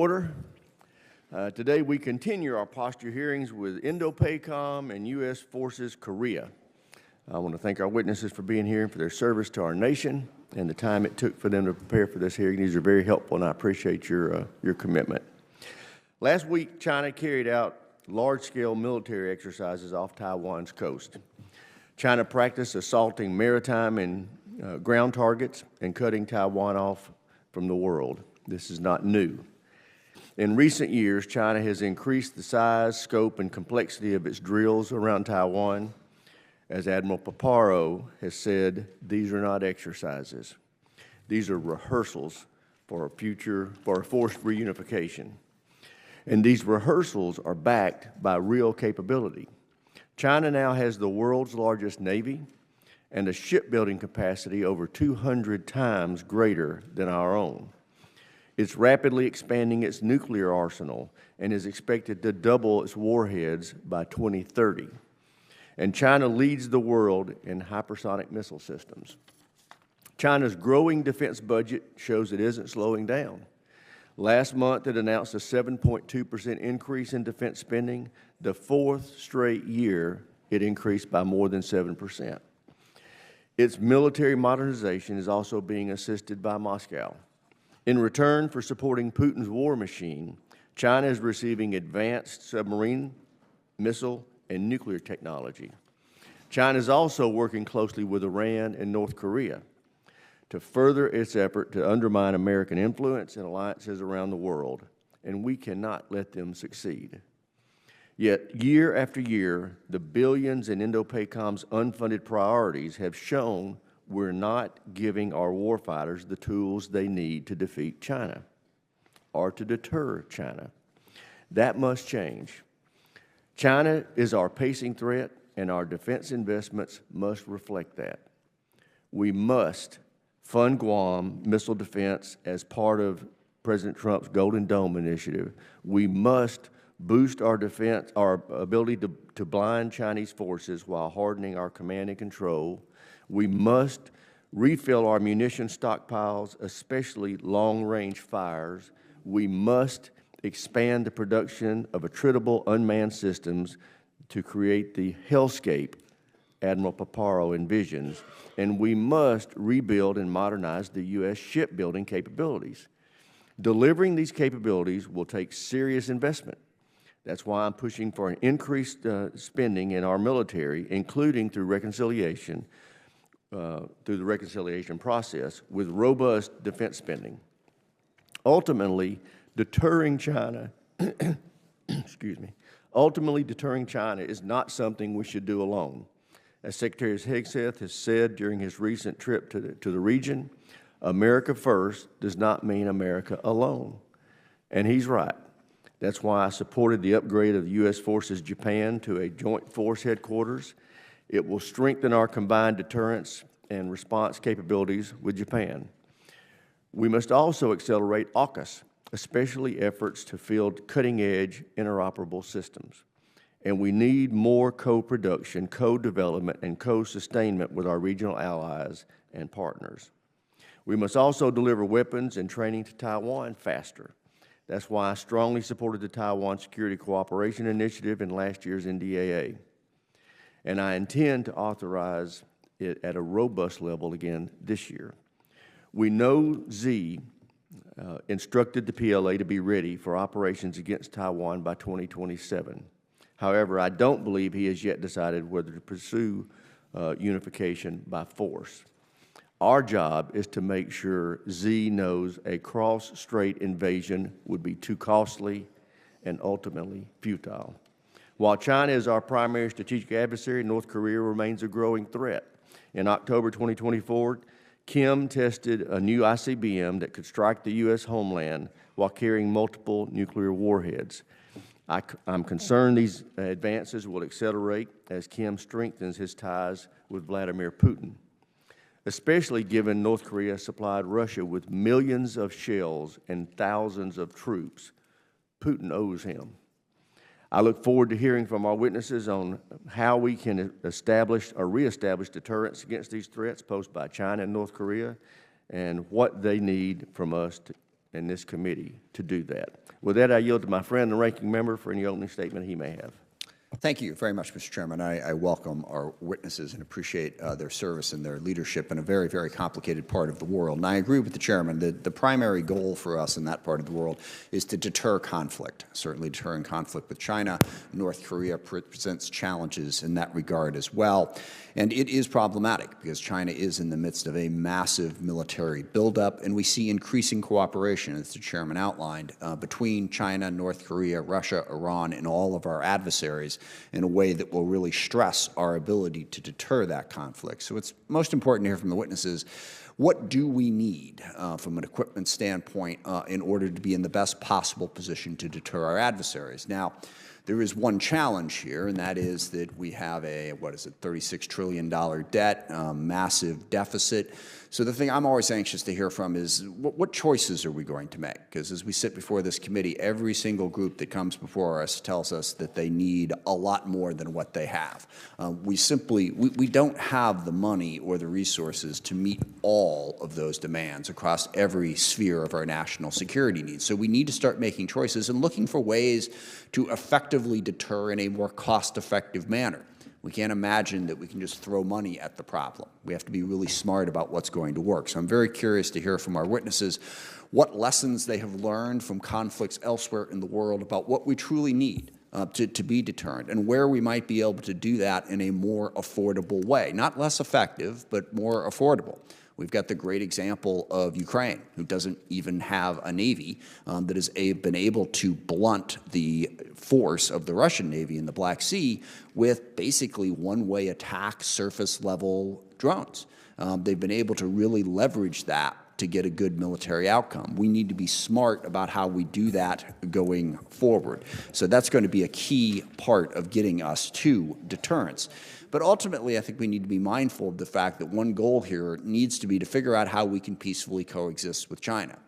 order. Today we continue our posture hearings with Indo-Pacific and U.S. Forces Korea. I want to thank our witnesses for being here and for their service to our nation and the time it took for them to prepare for this hearing. These are very helpful, and I appreciate your commitment. Last week, China carried out large-scale military exercises off Taiwan's coast. China practiced assaulting maritime and ground targets and cutting Taiwan off from the world. This is not new. In recent years, China has increased the size, scope, and complexity of its drills around Taiwan. As Admiral Paparo has said, these are not exercises. These are rehearsals for a forced reunification. And these rehearsals are backed by real capability. China now has the world's largest navy and a shipbuilding capacity over 200 times greater than our own. It's rapidly expanding its nuclear arsenal and is expected to double its warheads by 2030. And China leads the world in hypersonic missile systems. China's growing defense budget shows it isn't slowing down. Last month, it announced a 7.2% increase in defense spending, the fourth straight year it increased by more than 7%. Its military modernization is also being assisted by Moscow. In return for supporting Putin's war machine, China is receiving advanced submarine, missile, and nuclear technology. China is also working closely with Iran and North Korea to further its effort to undermine American influence and alliances around the world, and we cannot let them succeed. Yet, year after year, the billions in Indo-Pacom's unfunded priorities have shown we're not giving our warfighters the tools they need to defeat China or to deter China. That must change. China is our pacing threat, and our defense investments must reflect that. We must fund Guam missile defense as part of President Trump's Golden Dome initiative. We must boost our defense, our ability to blind Chinese forces while hardening our command and control. We must refill our munition stockpiles, especially long-range fires. We must expand the production of attritable unmanned systems to create the hellscape Admiral Paparo envisions, and we must rebuild and modernize the U.S. shipbuilding capabilities. Delivering these capabilities will take serious investment. That's why I'm pushing for an increased spending in our military, including through reconciliation, through the reconciliation process with robust defense spending. Ultimately, deterring China, ultimately deterring China is not something we should do alone. As Secretary Hegseth has said during his recent trip to the region, America first does not mean America alone. And he's right. That's why I supported the upgrade of the U.S. Forces Japan to a joint force headquarters. It will strengthen our combined deterrence and response capabilities with Japan. We must also accelerate AUKUS, especially efforts to field cutting-edge interoperable systems. And we need more co-production, co-development, and co-sustainment with our regional allies and partners. We must also deliver weapons and training to Taiwan faster. That's why I strongly supported the Taiwan Security Cooperation Initiative in last year's NDAA. And I intend to authorize it at a robust level again this year. We know Xi instructed the PLA to be ready for operations against Taiwan by 2027. However, I don't believe he has yet decided whether to pursue unification by force. Our job is to make sure Xi knows a cross-strait invasion would be too costly and ultimately futile. While China is our primary strategic adversary, North Korea remains a growing threat. In October 2024, Kim tested a new ICBM that could strike the U.S. homeland while carrying multiple nuclear warheads. I'm concerned these advances will accelerate as Kim strengthens his ties with Vladimir Putin, especially given North Korea supplied Russia with millions of shells and thousands of troops. Putin owes him. I look forward to hearing from our witnesses on how we can establish or reestablish deterrence against these threats posed by China and North Korea, and what they need from us in this committee to do that. With that, I yield to my friend, the ranking member, for any opening statement he may have. Thank you very much, Mr. Chairman. I welcome our witnesses and appreciate their service and their leadership in a very, very complicated part of the world. And I agree with the Chairman that the primary goal for us in that part of the world is to deter conflict. Certainly deterring conflict with China. North Korea presents challenges in that regard as well. And it is problematic because China is in the midst of a massive military buildup, and we see increasing cooperation, as the Chairman outlined, between China, North Korea, Russia, Iran, and all of our adversaries in a way that will really stress our ability to deter that conflict. So it's most important to hear from the witnesses, what do we need from an equipment standpoint in order to be in the best possible position to deter our adversaries? Now, there is one challenge here, and that is that we have a, $36 trillion debt, massive deficit. So the thing I'm always anxious to hear from is what choices are we going to make? Because as we sit before this committee, every single group that comes before us tells us that they need a lot more than what they have. We don't have the money or the resources to meet all of those demands across every sphere of our national security needs. So we need to start making choices and looking for ways to effectively deter in a more cost-effective manner. We can't imagine that we can just throw money at the problem. We have to be really smart about what's going to work. So I'm very curious to hear from our witnesses what lessons they have learned from conflicts elsewhere in the world about what we truly need to be deterrent and where we might be able to do that in a more affordable way. Not less effective, but more affordable. We've got the great example of Ukraine, who doesn't even have a Navy that has been able to blunt the force of the Russian Navy in the Black Sea with basically one-way attack surface-level drones. They've been able to really leverage that to get a good military outcome. We need to be smart about how we do that going forward. So that's going to be a key part of getting us to deterrence. But ultimately, I think we need to be mindful of the fact that one goal here needs to be to figure out how we can peacefully coexist with China.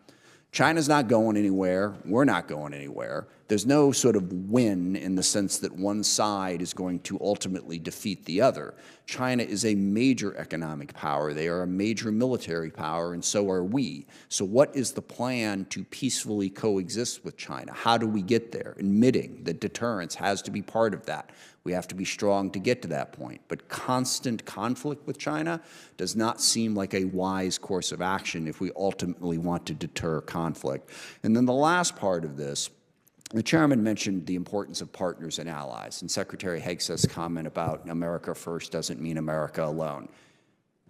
China's not going anywhere. We're not going anywhere. There's no sort of win in the sense that one side is going to ultimately defeat the other. China is a major economic power. They are a major military power, and so are we. So what is the plan to peacefully coexist with China? How do we get there? Admitting that deterrence has to be part of that. We have to be strong to get to that point. But constant conflict with China does not seem like a wise course of action if we ultimately want to deter conflict. And then the last part of this, the Chairman mentioned the importance of partners and allies, and Secretary Hegseth's comment about America first doesn't mean America alone.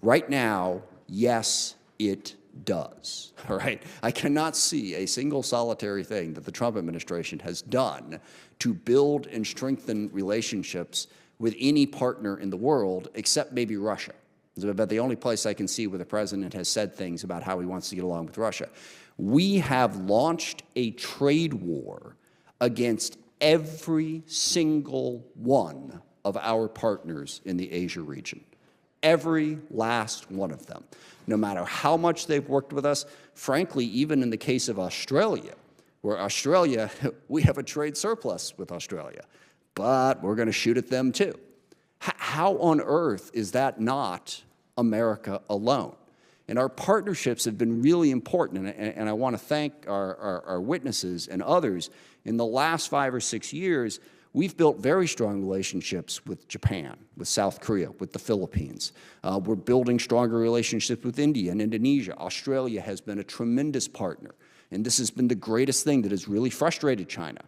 Right now, yes, it does. All right? I cannot see a single solitary thing that the Trump administration has done to build and strengthen relationships with any partner in the world except maybe Russia. It's about the only place I can see where the president has said things about how he wants to get along with Russia. We have launched a trade war against every single one of our partners in the Asia region. Every last one of them. No matter how much they've worked with us, frankly, even in the case of Australia, where Australia, we have a trade surplus with Australia, but we're going to shoot at them too. How on earth is that not America alone? And our partnerships have been really important, and I want to thank our witnesses and others. In the last 5 or 6 years, we've built very strong relationships with Japan, with South Korea, with the Philippines. We're building stronger relationships with India and Indonesia. Australia has been a tremendous partner, and this has been the greatest thing that has really frustrated China.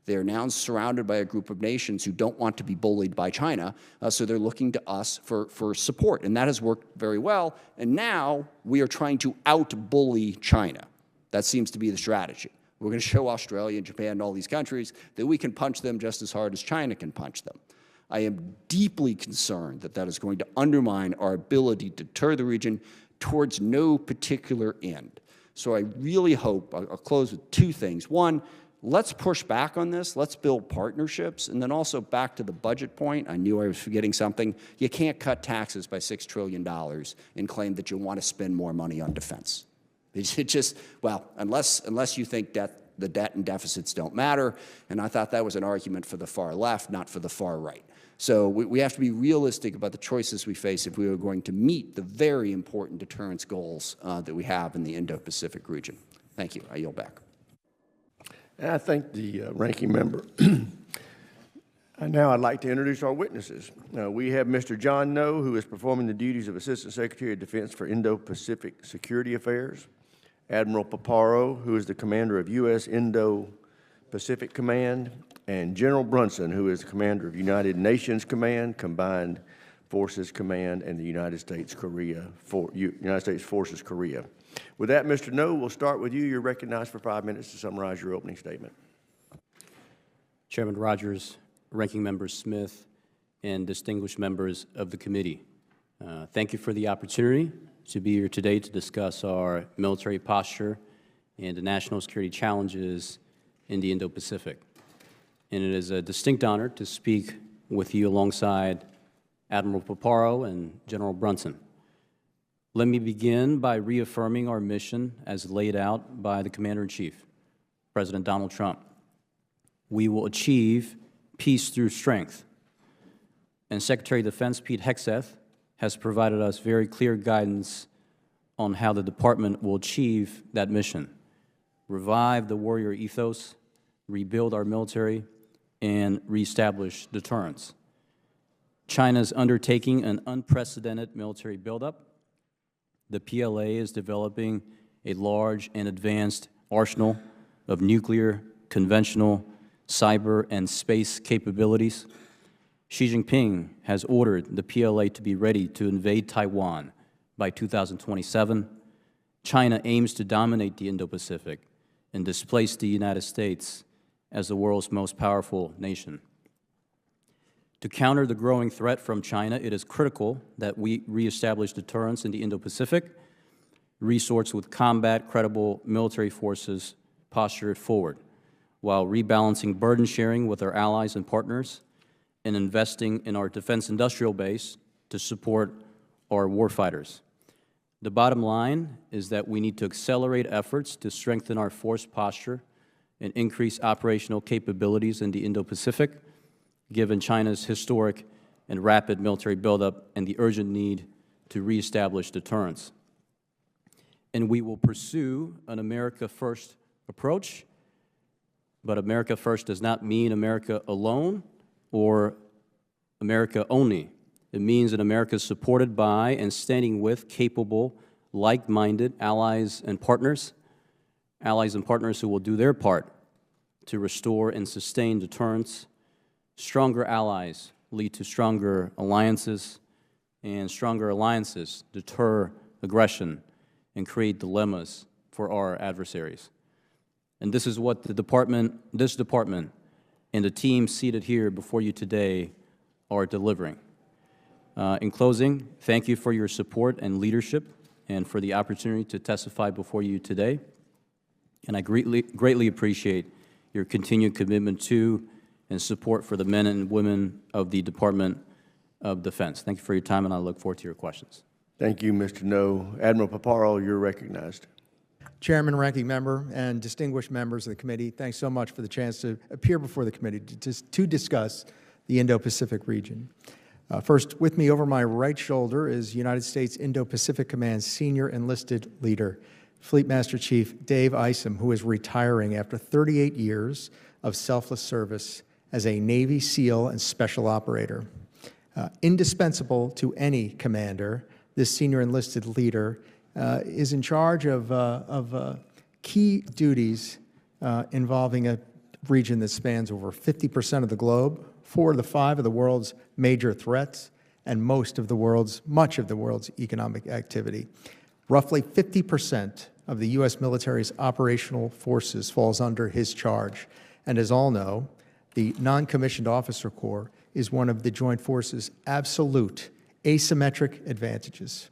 They are now surrounded by a group of nations who don't want to be bullied by China, so they're looking to us for support, and that has worked very well. And now we are trying to out-bully China. That seems to be the strategy. We're going to show Australia and Japan and all these countries that we can punch them just as hard as China can punch them. I am deeply concerned that that is going to undermine our ability to deter the region towards no particular end. So I really hope, I'll close with 2 things. One, let's push back on this. Let's build partnerships. And then also back to the budget point, I knew I was forgetting something. You can't cut taxes by $6 trillion and claim that you want to spend more money on defense. It just, well, unless you think that the debt and deficits don't matter, and I thought that was an argument for the far left, not for the far right. So we have to be realistic about the choices we face if we are going to meet the very important deterrence goals that we have in the Indo-Pacific region. Thank you. I yield back. And I thank the ranking member. And now I'd like to introduce our witnesses. We have Mr. John Noh, who is performing the duties of Assistant Secretary of Defense for Indo-Pacific Security Affairs, Admiral Paparo, who is the commander of U.S. Indo-Pacific Command, and General Brunson, who is the commander of United Nations Command, Combined Forces Command, and the United States Forces Korea. With that, Mr. Noh, we'll start with you. You're recognized for 5 minutes to summarize your opening statement. Chairman Rogers, Ranking Member Smith, and distinguished members of the committee. Thank you for the opportunity to be here today to discuss our military posture and the national security challenges in the Indo-Pacific. And it is a distinct honor to speak with you alongside Admiral Paparo and General Brunson. Let me begin by reaffirming our mission as laid out by the Commander-in-Chief, President Donald Trump. We will achieve peace through strength. And Secretary of Defense Pete Hegseth has provided us very clear guidance on how the department will achieve that mission. Revive the warrior ethos, rebuild our military, and reestablish deterrence. China's undertaking an unprecedented military buildup. The PLA is developing a large and advanced arsenal of nuclear, conventional, cyber, and space capabilities. Xi Jinping has ordered the PLA to be ready to invade Taiwan by 2027. China aims to dominate the Indo-Pacific and displace the United States as the world's most powerful nation. To counter the growing threat from China, it is critical that we reestablish deterrence in the Indo-Pacific, resorts with combat credible military forces postured forward, while rebalancing burden sharing with our allies and partners and investing in our defense industrial base to support our warfighters. The bottom line is that we need to accelerate efforts to strengthen our force posture and increase operational capabilities in the Indo-Pacific, given China's historic and rapid military buildup and the urgent need to reestablish deterrence. And we will pursue an America First approach, but America First does not mean America alone or America only. It means that America is supported by and standing with capable, like-minded allies and partners who will do their part to restore and sustain deterrence. Stronger allies lead to stronger alliances, and stronger alliances deter aggression and create dilemmas for our adversaries. And this is what this department and the team seated here before you today are delivering. In closing, thank you for your support and leadership and for the opportunity to testify before you today. And I greatly appreciate your continued commitment to and support for the men and women of the Department of Defense. Thank you for your time, and I look forward to your questions. Thank you, Mr. Noh. Admiral Paparo, you're recognized. Chairman, Ranking Member, and distinguished members of the committee, thanks so much for the chance to appear before the committee to discuss the Indo-Pacific region. First, with me over my right shoulder is United States Indo-Pacific Command Senior Enlisted Leader, Fleet Master Chief Dave Isom, who is retiring after 38 years of selfless service as a Navy SEAL and Special Operator. Indispensable to any commander, this senior enlisted leader is in charge of key duties involving a region that spans over 50% of the globe, 4 of the 5 of the world's major threats, and much of the world's economic activity. Roughly 50% of the U.S. military's operational forces falls under his charge. And as all know, the Non-Commissioned Officer Corps is one of the Joint Forces' absolute asymmetric advantages.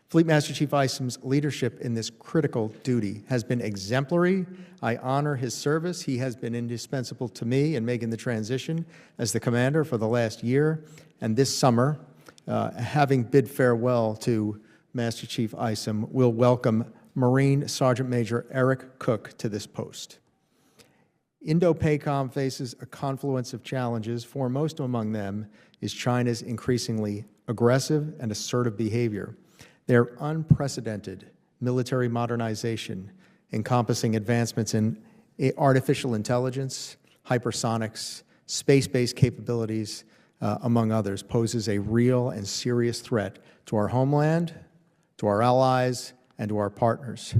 Fleet Master Chief Isom's leadership in this critical duty has been exemplary. I honor his service. He has been indispensable to me in making the transition as the commander for the last year. And this summer, having bid farewell to Master Chief Isom, will welcome Marine Sergeant Major Eric Cook to this post. Indo-PACOM faces a confluence of challenges. Foremost among them is China's increasingly aggressive and assertive behavior. Their unprecedented military modernization, encompassing advancements in artificial intelligence, hypersonics, space-based capabilities, among others, poses a real and serious threat to our homeland, to our allies, and to our partners.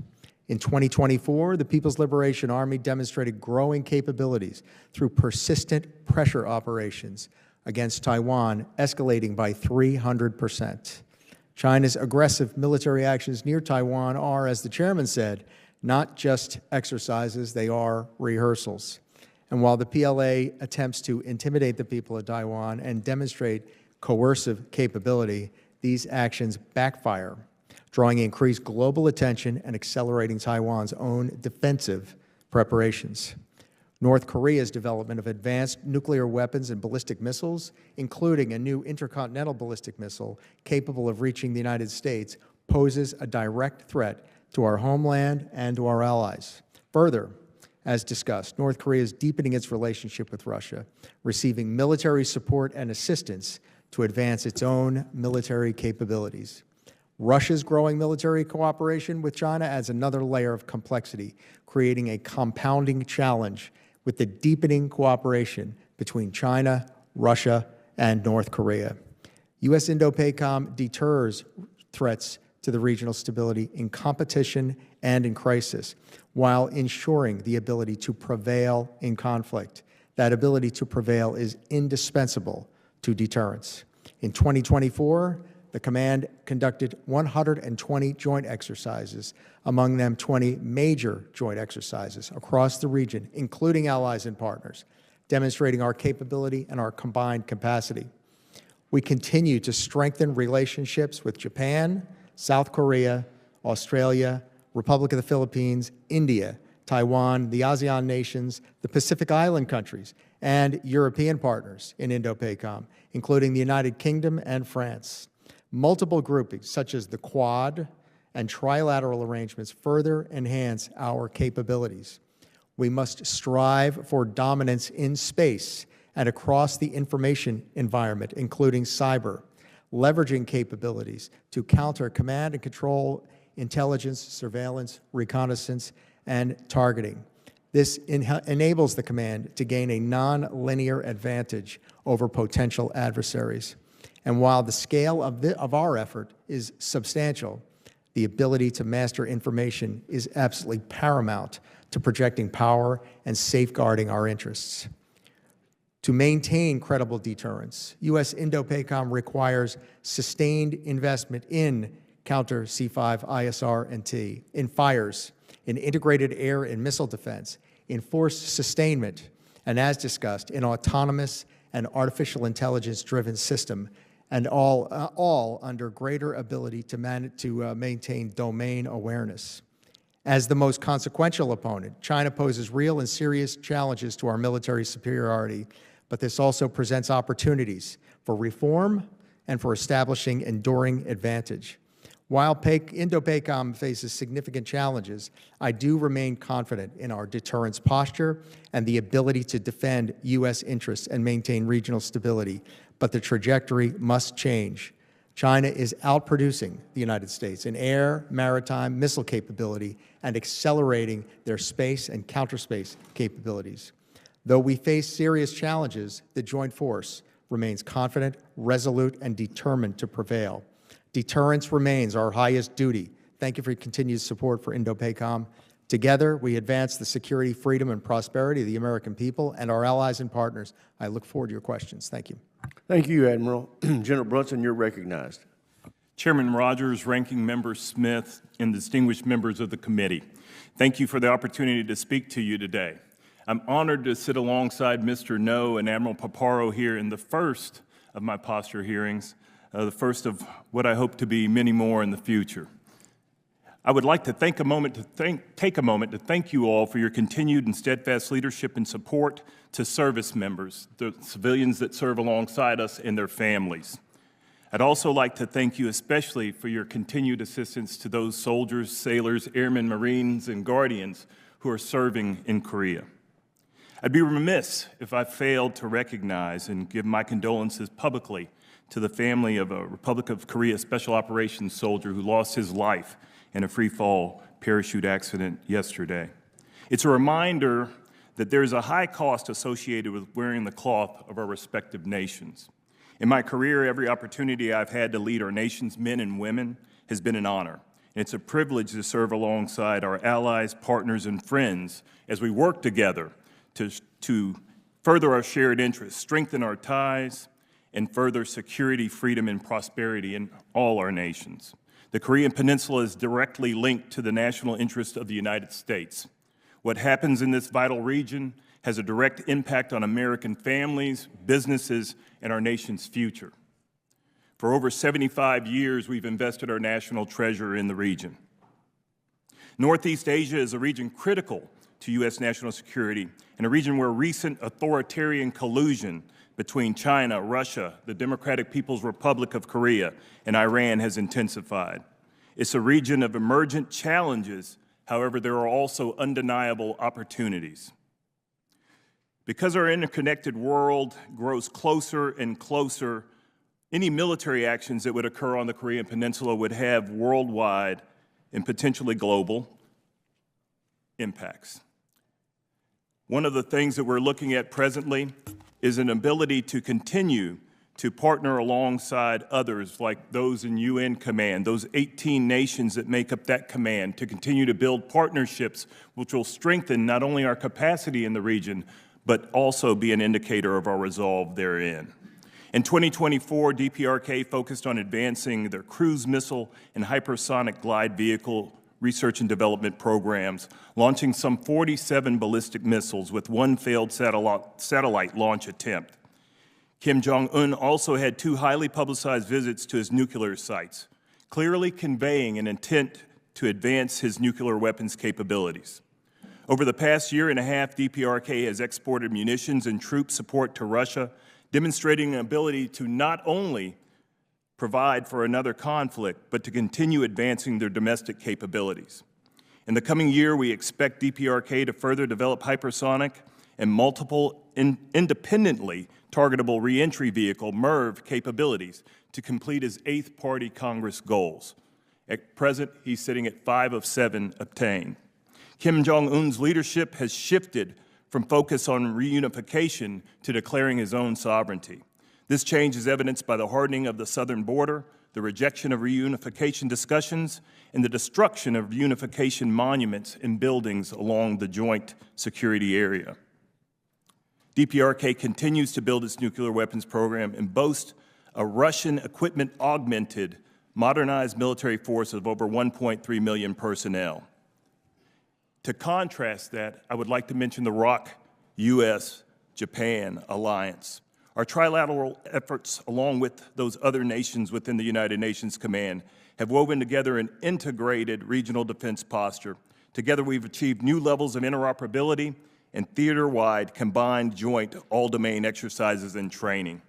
In 2024, the People's Liberation Army demonstrated growing capabilities through persistent pressure operations against Taiwan, escalating by 300%. China's aggressive military actions near Taiwan are, as the chairman said, not just exercises, they are rehearsals. And while the PLA attempts to intimidate the people of Taiwan and demonstrate coercive capability, these actions backfire, drawing increased global attention and accelerating Taiwan's own defensive preparations. North Korea's development of advanced nuclear weapons and ballistic missiles, including a new intercontinental ballistic missile capable of reaching the United States, poses a direct threat to our homeland and to our allies. Further, as discussed, North Korea is deepening its relationship with Russia, receiving military support and assistance to advance its own military capabilities. Russia's growing military cooperation with China adds another layer of complexity, creating a compounding challenge with the deepening cooperation between China, Russia, and North Korea. U.S. Indo-PACOM deters threats to the regional stability in competition and in crisis, while ensuring the ability to prevail in conflict. That ability to prevail is indispensable to deterrence. In 2024, the command conducted 120 joint exercises, among them 20 major joint exercises across the region, including allies and partners, demonstrating our capability and our combined capacity. We continue to strengthen relationships with Japan, South Korea, Australia, Republic of the Philippines, India, Taiwan, the ASEAN nations, the Pacific Island countries, and European partners in Indo-PACOM, including the United Kingdom and France. Multiple groupings, such as the Quad and trilateral arrangements, further enhance our capabilities. We must strive for dominance in space and across the information environment, including cyber, leveraging capabilities to counter command and control, intelligence, surveillance, reconnaissance, and targeting. This enables the command to gain a non-linear advantage over potential adversaries. And while the scale of our effort is substantial, the ability to master information is absolutely paramount to projecting power and safeguarding our interests. To maintain credible deterrence, U.S. Indo-PACOM requires sustained investment in counter C5 ISR and T, in fires, in integrated air and missile defense, in force sustainment, and as discussed, in autonomous and artificial intelligence-driven system, and all under greater ability to maintain domain awareness. As the most consequential opponent, China poses real and serious challenges to our military superiority, but this also presents opportunities for reform and for establishing enduring advantage. While Indo-PACOM faces significant challenges, I do remain confident in our deterrence posture and the ability to defend U.S. interests and maintain regional stability, but the trajectory must change. China is outproducing the United States in air, maritime, missile capability, and accelerating their space and counterspace capabilities. Though we face serious challenges, the joint force remains confident, resolute, and determined to prevail. Deterrence remains our highest duty. Thank you for your continued support for Indo-PACOM. Together, we advance the security, freedom, and prosperity of the American people and our allies and partners. I look forward to your questions. Thank you. Thank you, Admiral. General Brunson, you're recognized. Chairman Rogers, Ranking Member Smith, and distinguished members of the committee, thank you for the opportunity to speak to you today. I'm honored to sit alongside Mr. Noh and Admiral Paparo here in the first of my posture hearings, the first of what I hope to be many more in the future. I would like to take a moment to thank you all for your continued and steadfast leadership and support to service members, the civilians that serve alongside us and their families. I'd also like to thank you especially for your continued assistance to those soldiers, sailors, airmen, Marines, and Guardians who are serving in Korea. I'd be remiss if I failed to recognize and give my condolences publicly to the family of a Republic of Korea Special Operations soldier who lost his life in a free fall parachute accident yesterday. It's a reminder that there is a high cost associated with wearing the cloth of our respective nations. In my career, every opportunity I've had to lead our nation's men and women has been an honor. And it's a privilege to serve alongside our allies, partners, and friends as we work together to further our shared interests, strengthen our ties, and further security, freedom, and prosperity in all our nations. The Korean Peninsula is directly linked to the national interest of the United States. What happens in this vital region has a direct impact on American families, businesses, and our nation's future. For over 75 years, we've invested our national treasure in the region. Northeast Asia is a region critical to U.S. national security and a region where recent authoritarian collusion between China, Russia, the Democratic People's Republic of Korea, and Iran has intensified. It's a region of emergent challenges. However, there are also undeniable opportunities. Because our interconnected world grows closer and closer, any military actions that would occur on the Korean Peninsula would have worldwide and potentially global impacts. One of the things that we're looking at presently is an ability to continue to partner alongside others like those in UN Command, those 18 nations that make up that command, to continue to build partnerships which will strengthen not only our capacity in the region, but also be an indicator of our resolve therein. In 2024, DPRK focused on advancing their cruise missile and hypersonic glide vehicle research and development programs, launching some 47 ballistic missiles with one failed satellite launch attempt. Kim Jong-un also had 2 highly publicized visits to his nuclear sites, clearly conveying an intent to advance his nuclear weapons capabilities. Over the past year and a half, DPRK has exported munitions and troop support to Russia, demonstrating an ability to not only provide for another conflict, but to continue advancing their domestic capabilities. In the coming year, we expect DPRK to further develop hypersonic and multiple independently targetable reentry vehicle, MIRV, capabilities to complete his 8th Party Congress goals. At present, he's sitting at 5 of 7 obtained. Kim Jong-un's leadership has shifted from focus on reunification to declaring his own sovereignty. This change is evidenced by the hardening of the southern border, the rejection of reunification discussions, and the destruction of reunification monuments and buildings along the joint security area. DPRK continues to build its nuclear weapons program and boasts a Russian equipment-augmented, modernized military force of over 1.3 million personnel. To contrast that, I would like to mention the ROC U.S.-Japan alliance. Our trilateral efforts, along with those other nations within the United Nations Command, have woven together an integrated regional defense posture. Together, we've achieved new levels of interoperability and theater-wide combined joint all-domain exercises and training.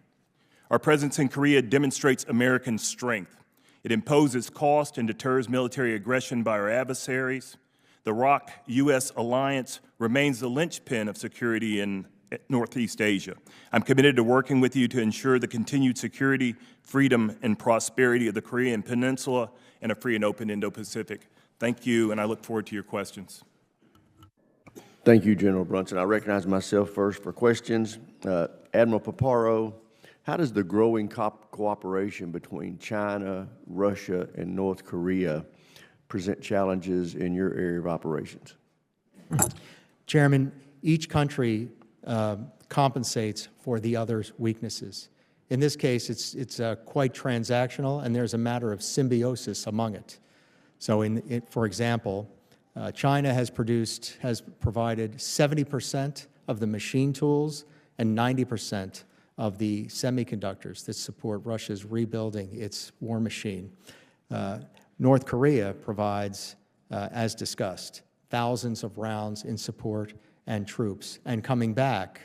Our presence in Korea demonstrates American strength. It imposes cost and deters military aggression by our adversaries. The ROC U.S. alliance remains the linchpin of security in Northeast Asia. I'm committed to working with you to ensure the continued security, freedom, and prosperity of the Korean Peninsula and a free and open Indo-Pacific. Thank you, and I look forward to your questions. Thank you, General Brunson. I recognize myself first for questions. Admiral Paparo, how does the growing cooperation between China, Russia, and North Korea present challenges in your area of operations? Chairman, each country compensates for the other's weaknesses. In this case, it's quite transactional, and there's a matter of symbiosis among it. So, for example, China has provided 70% of the machine tools and 90% of the semiconductors that support Russia's rebuilding its war machine. North Korea provides, as discussed, thousands of rounds in support and troops. And coming back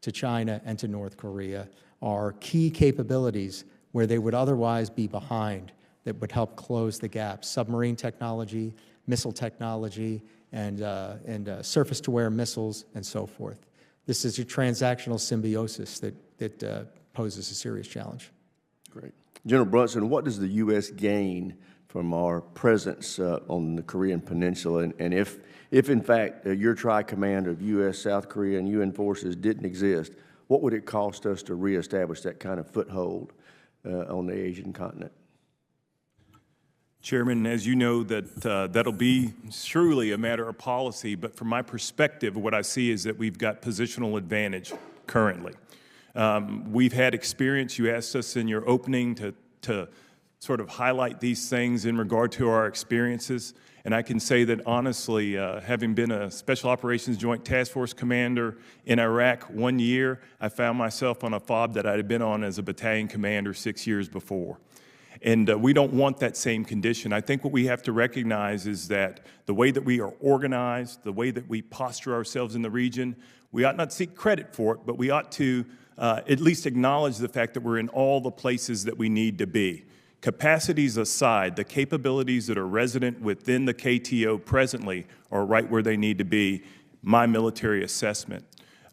to China and to North Korea are key capabilities where they would otherwise be behind that would help close the gap: submarine technology, missile technology, and surface-to-air missiles, and so forth. This is a transactional symbiosis that poses a serious challenge. Great. General Brunson, what does the U.S. gain from our presence on the Korean Peninsula, and if in fact your tri-command of U.S., South Korea, and UN forces didn't exist, what would it cost us to reestablish that kind of foothold on the Asian continent? Chairman, as you know, that'll be surely a matter of policy, but from my perspective, what I see is that we've got positional advantage currently. We've had experience. You asked us in your opening to sort of highlight these things in regard to our experiences, and I can say that honestly, having been a Special Operations Joint Task Force commander in Iraq 1 year, I found myself on a FOB that I had been on as a battalion commander 6 years before. And we don't want that same condition. I think what we have to recognize is that the way that we are organized, the way that we posture ourselves in the region, we ought not seek credit for it, but we ought to at least acknowledge the fact that we're in all the places that we need to be. Capacities aside, the capabilities that are resident within the KTO presently are right where they need to be, my military assessment.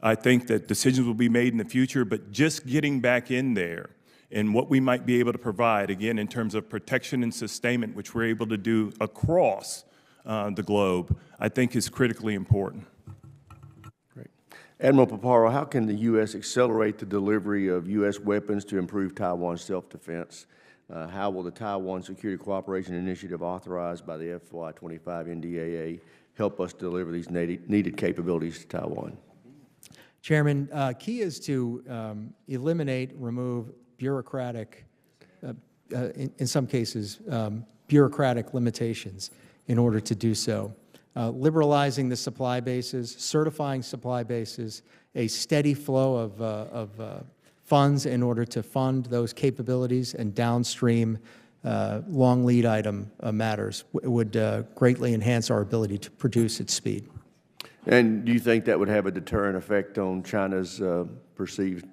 I think that decisions will be made in the future, but just getting back in there and what we might be able to provide, again, in terms of protection and sustainment, which we're able to do across the globe, I think is critically important. Great. Admiral Paparo, how can the U.S. accelerate the delivery of U.S. weapons to improve Taiwan's self-defense? How will the Taiwan Security Cooperation Initiative authorized by the FY25 NDAA help us deliver these needed capabilities to Taiwan? Chairman, key is to eliminate, remove bureaucratic, in some cases, bureaucratic limitations in order to do so. Liberalizing the supply bases, certifying supply bases, a steady flow of funds in order to fund those capabilities and downstream long lead item matters would greatly enhance our ability to produce at speed. And do you think that would have a deterrent effect on China's perceived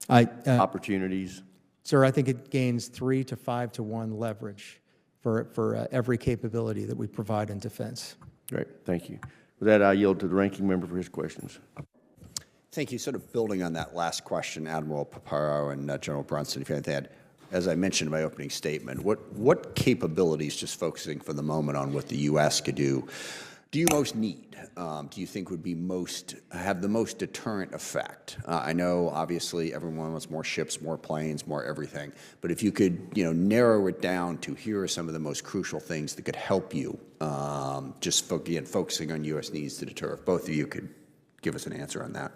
opportunities? Sir, I think it gains 3 to 5 to 1 leverage for every capability that we provide in defense. Great, thank you. With that, I yield to the ranking member for his questions. Thank you. Sort of building on that last question, Admiral Paparo and General Brunson, if you had to add, as I mentioned in my opening statement, what capabilities, just focusing for the moment on what the U.S. could do you most need? Do you think would be have the most deterrent effect? I know, obviously, everyone wants more ships, more planes, more everything. But if you could, narrow it down to here are some of the most crucial things that could help you, just again, focusing on U.S. needs to deter. If both of you could give us an answer on that.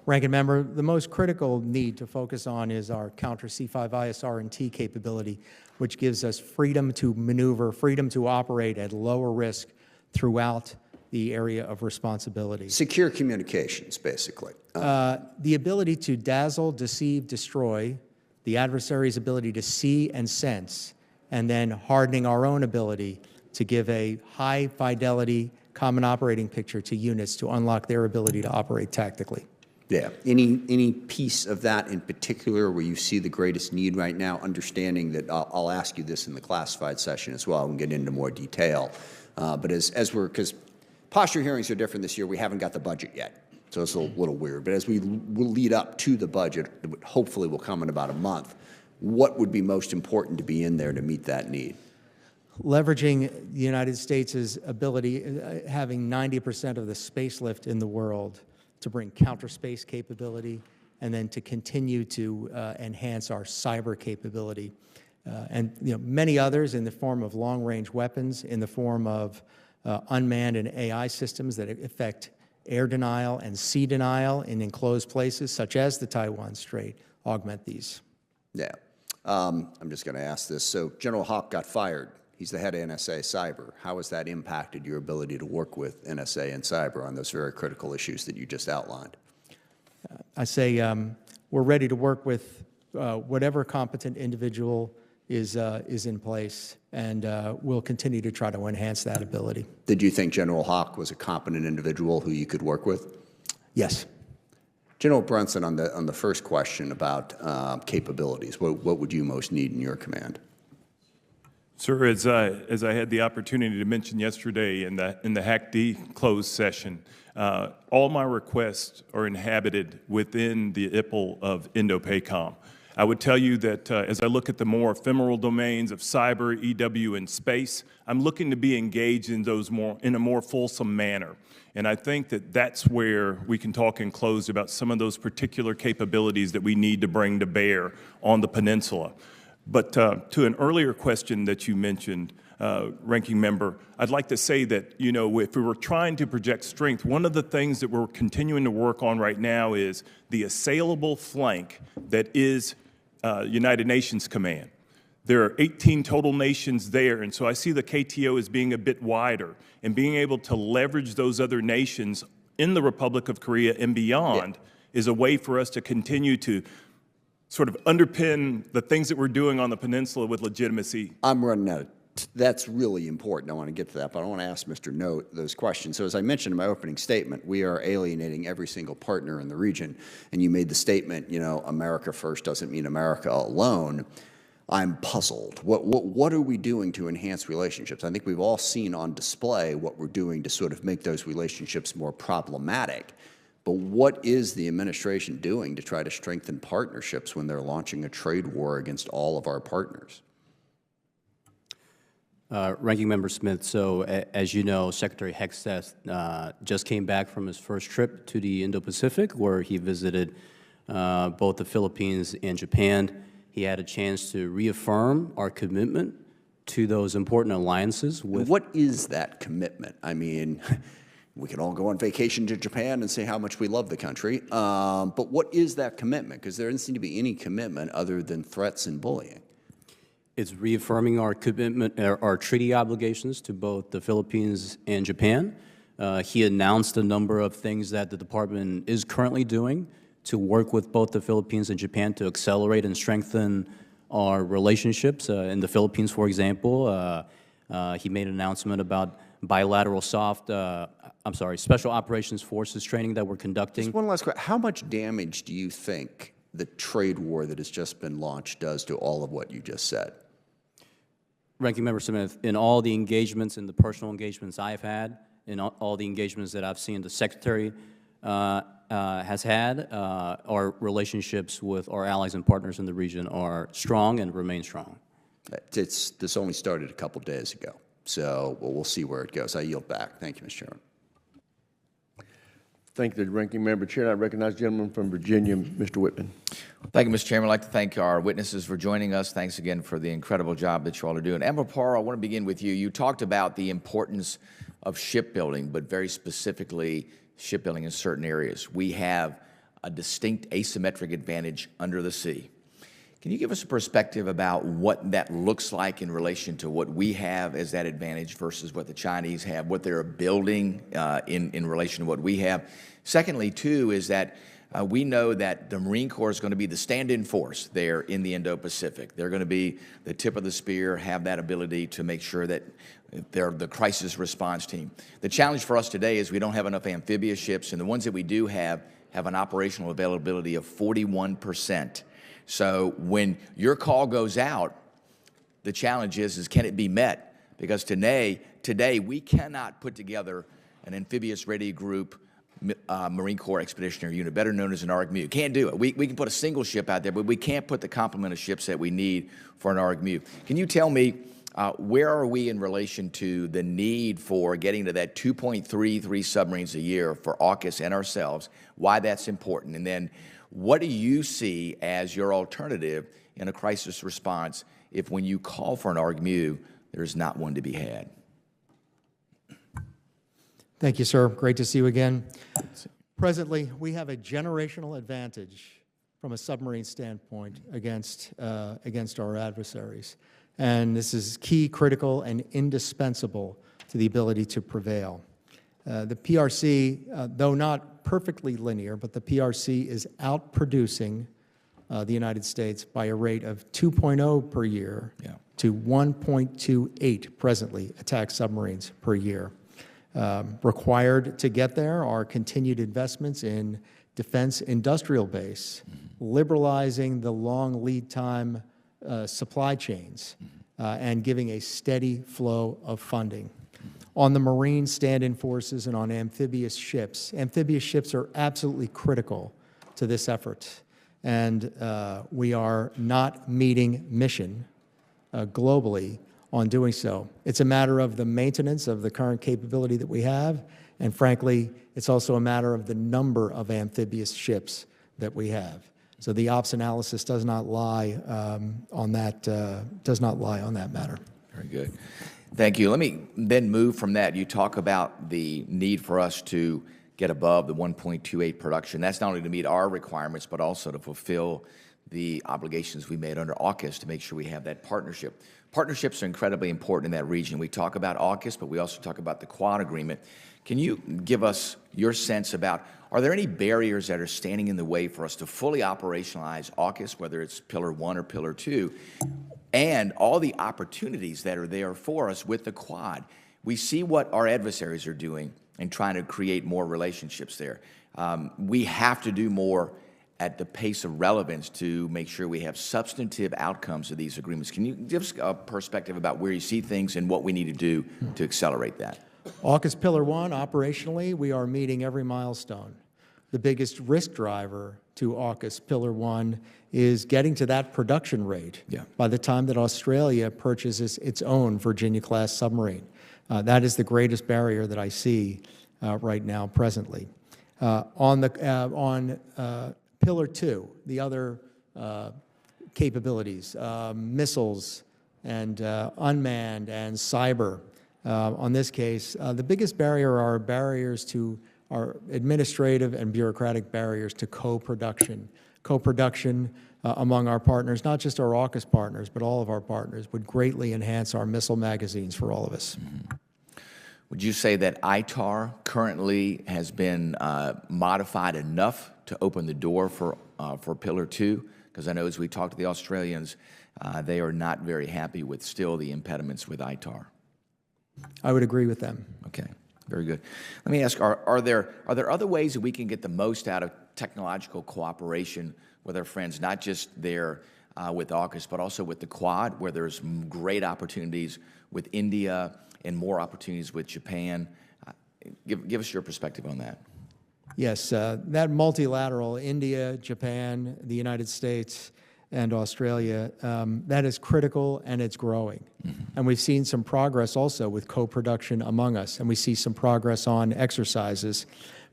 Ranking Member, the most critical need to focus on is our counter C5ISR&T capability, which gives us freedom to maneuver, freedom to operate at lower risk throughout the area of responsibility. Secure communications, basically. The ability to dazzle, deceive, destroy, the adversary's ability to see and sense, and then hardening our own ability to give a high-fidelity common operating picture to units to unlock their ability to operate tactically. Yeah. Any piece of that in particular where you see the greatest need right now, understanding that I'll ask you this in the classified session as well and get into more detail. But because posture hearings are different this year, we haven't got the budget yet. So it's a little weird. But as we will lead up to the budget, it hopefully will come in about a month, what would be most important to be in there to meet that need? Leveraging the United States' ability, having 90% of the space lift in the world to bring counter space capability, and then to continue to enhance our cyber capability. And many others in the form of long-range weapons, in the form of unmanned and AI systems that affect air denial and sea denial in enclosed places, such as the Taiwan Strait, augment these. Yeah. I'm just going to ask this. So General Hawk got fired. He's the head of NSA Cyber. How has that impacted your ability to work with NSA and Cyber on those very critical issues that you just outlined? I say we're ready to work with whatever competent individual is in place, and we'll continue to try to enhance that ability. Did you think General Hawk was a competent individual who you could work with? Yes. General Brunson, on the first question about capabilities, what would you most need in your command? Sir, as I had the opportunity to mention yesterday in the HAC-D closed session, all my requests are inhabited within the IPL of Indo-PACOM. I would tell you that as I look at the more ephemeral domains of cyber, EW, and space, I'm looking to be engaged in those in a more fulsome manner. And I think that that's where we can talk in close about some of those particular capabilities that we need to bring to bear on the peninsula. But to an earlier question that you mentioned, Ranking Member, I'd like to say that, you know, if we were trying to project strength, one of the things that we're continuing to work on right now is the assailable flank that is United Nations Command. There are 18 total nations there, and so I see the KTO as being a bit wider, and being able to leverage those other nations in the Republic of Korea and beyond is a way for us to continue to sort of underpin the things that we're doing on the peninsula with legitimacy. I'm running out of That's really important. I want to get to that, but I want to ask Mr. Noh those questions. So as I mentioned in my opening statement, we are alienating every single partner in the region. And you made the statement, you know, America first doesn't mean America alone. I'm puzzled. What are we doing to enhance relationships? I think we've all seen on display what we're doing to sort of make those relationships more problematic. But what is the administration doing to try to strengthen partnerships when they're launching a trade war against all of our partners? Ranking Member Smith, so as you know, Secretary Hexteth just came back from his first trip to the Indo-Pacific, where he visited both the Philippines and Japan. He had a chance to reaffirm our commitment to those important alliances with— What is that commitment? I mean, we can all go on vacation to Japan and say how much we love the country, but what is that commitment? Because there doesn't seem to be any commitment other than threats and bullying. It's reaffirming our commitment, our treaty obligations to both the Philippines and Japan. He announced a number of things that the Department is currently doing to work with both the Philippines and Japan to accelerate and strengthen our relationships. In the Philippines, for example, he made an announcement about bilateral Special Operations Forces training that we're conducting. Just one last question. How much damage do you think the trade war that has just been launched does to all of what you just said? Ranking Member Smith, in all the engagements and the personal engagements I've had, in all the engagements that I've seen the Secretary has had, our relationships with our allies and partners in the region are strong and remain strong. This only started a couple days ago, so we'll see where it goes. I yield back. Thank you, Mr. Chairman. Thank you, the Ranking Member. Chair, I recognize the gentleman from Virginia, Mr. Whitman. Thank you, Mr. Chairman. I'd like to thank our witnesses for joining us. Thanks again for the incredible job that you all are doing. Admiral Paparo, I want to begin with you. You talked about the importance of shipbuilding, but very specifically shipbuilding in certain areas. We have a distinct asymmetric advantage under the sea. Can you give us a perspective about what that looks like in relation to what we have as that advantage versus what the Chinese have, what they're building in relation to what we have? Secondly, too, is that we know that the Marine Corps is going to be the stand-in force there in the Indo-Pacific. They're going to be the tip of the spear, have that ability to make sure that they're the crisis response team. The challenge for us today is we don't have enough amphibious ships, and the ones that we do have an operational availability of 41%. So when your call goes out, the challenge is can it be met? Because today we cannot put together an amphibious ready group Marine Corps Expeditionary Unit, better known as an ARGMU. Can't do it. We can put a single ship out there, but we can't put the complement of ships that we need for an ARGMU. Can you tell me where are we in relation to the need for getting to that 2.33 submarines a year for AUKUS and ourselves, why that's important, and then what do you see as your alternative in a crisis response if when you call for an ARGMU, there's not one to be had? Thank you, sir. Great to see you again. Presently, we have a generational advantage from a submarine standpoint against our adversaries. And this is key, critical, and indispensable to the ability to prevail. The PRC, though not perfectly linear, but the PRC is outproducing the United States by a rate of 2.0 per year to 1.28 presently attack submarines per year. Required to get there are continued investments in defense industrial base, liberalizing the long lead time supply chains, and giving a steady flow of funding. On the Marine stand-in forces and on amphibious ships are absolutely critical to this effort. and we are not meeting mission globally on doing so. It's a matter of the maintenance of the current capability that we have, and frankly, it's also a matter of the number of amphibious ships that we have. So the ops analysis does not lie on that matter. Very good. Thank you. Let me then move from that. You talk about the need for us to get above the 1.28 production. That's not only to meet our requirements, but also to fulfill the obligations we made under AUKUS to make sure we have that partnership. Partnerships are incredibly important in that region. We talk about AUKUS, but we also talk about the Quad agreement. Can you give us your sense about, are there any barriers that are standing in the way for us to fully operationalize AUKUS, whether it's Pillar 1 or Pillar 2, and all the opportunities that are there for us with the Quad? We see what our adversaries are doing and trying to create more relationships there. We have to do more at the pace of relevance to make sure we have substantive outcomes of these agreements. Can you give us a perspective about where you see things and what we need to do to accelerate that? AUKUS Pillar 1, operationally, we are meeting every milestone. The biggest risk driver to AUKUS Pillar 1 is getting to that production rate by the time that Australia purchases its own Virginia-class submarine. That is the greatest barrier that I see right now, presently. On Pillar 2, the other capabilities, missiles and unmanned and cyber, on this case, the biggest barrier are barriers to our administrative and bureaucratic barriers to co-production. Co-production among our partners, not just our AUKUS partners, but all of our partners, would greatly enhance our missile magazines for all of us. Mm-hmm. Would you say that ITAR currently has been modified enough to open the door for Pillar 2? Because I know as we talk to the Australians, they are not very happy with still the impediments with ITAR. I would agree with them. Okay, very good. Let me ask, are there other ways that we can get the most out of technological cooperation with our friends, not just there with AUKUS, but also with the Quad, where there's great opportunities with India and more opportunities with Japan? Give us your perspective on that. Yes, that multilateral, India, Japan, the United States, and Australia, that is critical, and it's growing. Mm-hmm. And we've seen some progress also with co-production among us, and we see some progress on exercises.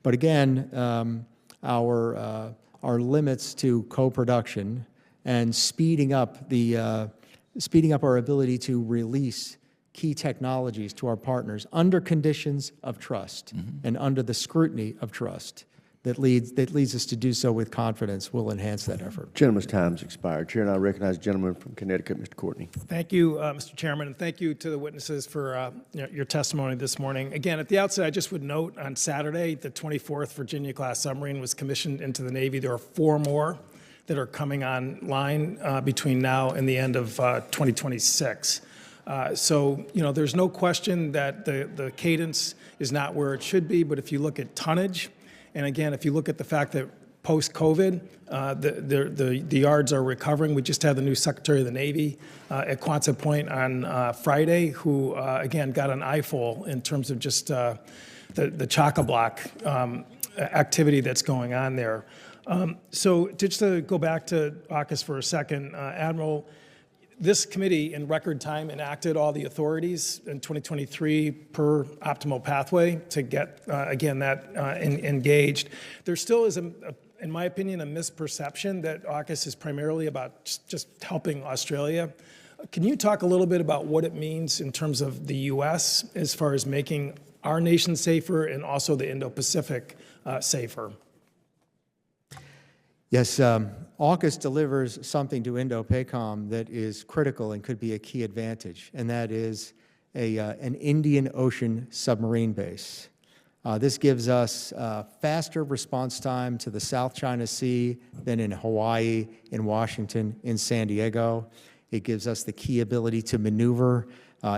But again, our limits to co-production and speeding up our ability to release key technologies to our partners under conditions of trust and under the scrutiny of trust that leads us to do so with confidence will enhance that effort. Gentleman's time's expired. Chair, and I recognize the gentleman from Connecticut, Mr. Courtney. Thank you, Mr. Chairman, and thank you to the witnesses for your testimony this morning. Again, at the outset, I just would note on Saturday, the 24th Virginia-class submarine was commissioned into the Navy. There are 4 more that are coming online between now and the end of 2026. So, there's no question that the cadence is not where it should be, but if you look at tonnage, and again, if you look at the fact that post-COVID, the yards are recovering. We just had the new Secretary of the Navy at Quonset Point on Friday, who, again, got an eyeful in terms of just the chock-a-block activity that's going on there. So just to go back to AUKUS for a second, Admiral, this committee in record time enacted all the authorities in 2023 per optimal pathway to get, again, that engaged. There still is, in my opinion, a misperception that AUKUS is primarily about just helping Australia. Can you talk a little bit about what it means in terms of the U.S. as far as making our nation safer and also the Indo-Pacific safer? Yes, AUKUS delivers something to Indo-PACOM that is critical and could be a key advantage, and that is an Indian Ocean submarine base. This gives us faster response time to the South China Sea than in Hawaii, in Washington, in San Diego. It gives us the key ability to maneuver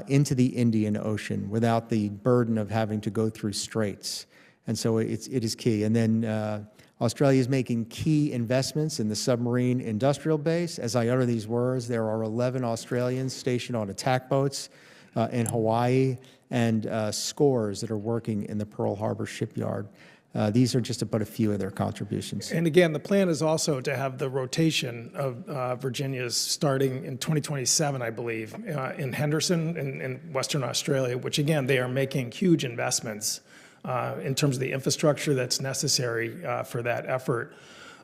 into the Indian Ocean without the burden of having to go through straits. And so it is key. And then Australia is making key investments in the submarine industrial base. As I utter these words, there are 11 Australians stationed on attack boats in Hawaii and scores that are working in the Pearl Harbor shipyard. These are just but a few of their contributions. And again, the plan is also to have the rotation of Virginia's starting in 2027, I believe, in Henderson in Western Australia, which again, they are making huge investments in terms of the infrastructure that's necessary for that effort.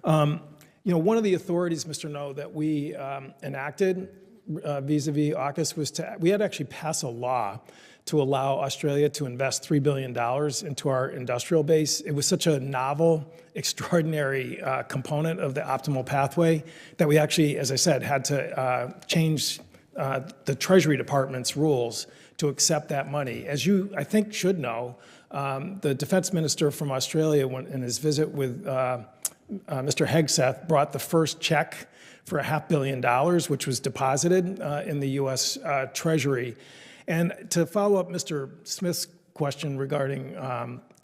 One of the authorities, Mr. Noh, that we enacted vis-a-vis AUKUS was we had to actually pass a law to allow Australia to invest $3 billion into our industrial base. It was such a novel, extraordinary component of the optimal pathway that we actually, as I said, had to change the Treasury Department's rules to accept that money. As you, I think, should know, the defense minister from Australia, in his visit with Mr. Hegseth, brought the first check for $500 million, which was deposited in the U.S. Treasury. And to follow up Mr. Smith's question regarding